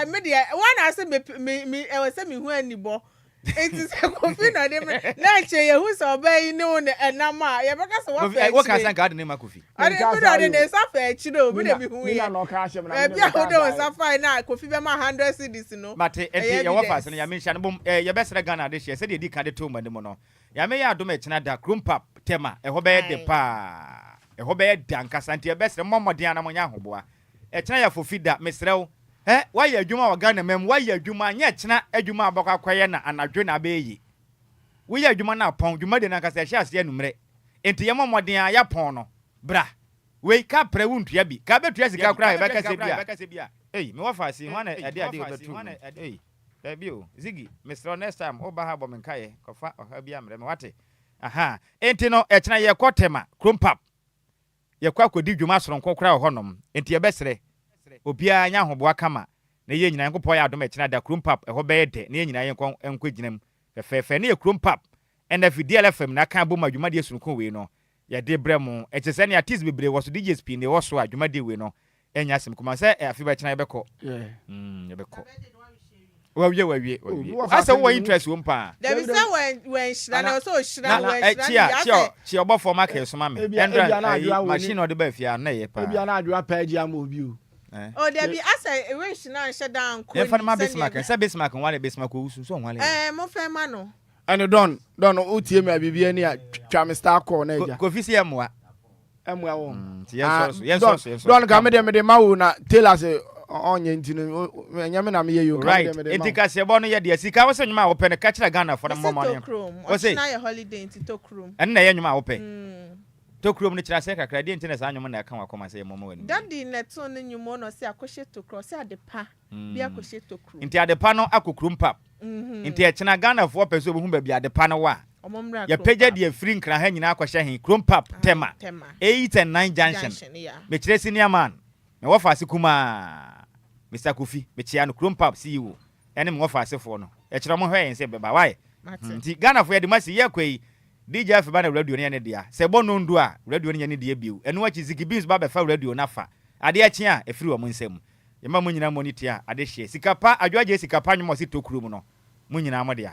me de wana say me e wo say me hu anibo it is a coffee na dem na che ye hu so be ni o na ma ye be ka so wa fe wo ka san ka de ma kofi ade bi de sa fe chiro bi de bi hu ye na no ka hye na bi a ho de sa fa na kofi be ma 100 cedis no mate enti ye wo fa se ya mention bom ye be sere Ghana de hye se de di ka de to ma dem no ya me ya do ma china da krumpap tema e ho be de pa e ho be de anka sante ye be sere momodin ana mo nya hoboa e china ya fofida mesrew why ya adwuma wa Ghana mem why ya adwuma nya chena adwuma abakwa kwaye na anadwe na abeyi we ya adwuma na pon adwuma de na kasa hye ase anumre enti ye momodin a ya pon no bra we ka pre wuntua bi ka betua sika kra e beka se bia me wa fa si hwana ade obetu dabi o zigi Mr. next time oba ha bo menkaye kofa oha bia mre me wate aha enti no e chena ye kotema krumpap ye kwa kodi dwuma soronko kra honom enti ye besere obia nya hoboa kama na ye nyina enko poya adom ekina da krumpap eho be de na ye nyina enko ginam fefe na ye krumpap ena fi DLFM na kan bo madwuma de sunko we no ye de brem etese na artiste bebre wo so DJ spin ne wo so adwuma de we no enya sim kuma se afi ba kina ye beko ye beko wawie asa wo interest wo mpa there is when shira na so shira when shira chi obofo market so ma me machine o de ba fia na ye pa bia na adwa pa agi am obi o oh there be asa when shira shut down ko ye fa ma Bismarck say Bismarck wale Bismarck usu so wale mo fe ma no and don o tie me abibia ni a twa me star call na eja ko fisi emwa wo yes don ka me de ma wo na tailor say onye ntino nyame na me ye yo right etika se bo no ye de sika wo se nyuma wo pe ne ka kira Ghana for the moment wo se na ye holiday into Tokrom en na ye nyuma wo pe Tokrom ni kira se kakra de ntine sa nyuma na ka wakoma se momo wani daddy neto ne nyumo no se akoshe Tokrom se adepa bi akoshe Tokrom nti adepa no akokrum pap nti e kina Ghana for pe so bo hu ba bi adepa no wa ya peja de free nkra ha nyina akoshe hin krumpap tema 8 and 9 junction me kire senior man me wo fa se kuma Mr. Kofi me chia no krumpap CEO ene me wo fa se fo no e kire mo hwe se beba why nti Ghana for de masi ye kwai DJ F ba na radio ne dia se bo no ndu a radio ne ne dia biu eno wachi Ziggy Beans ba be fa radio na fa ade a chia e free wo mo nsam ye ma mo nyina monitor ade hye Sikapa Adjoa Agyei Sikapa nwomo se Tokrom no mo nyina mo dia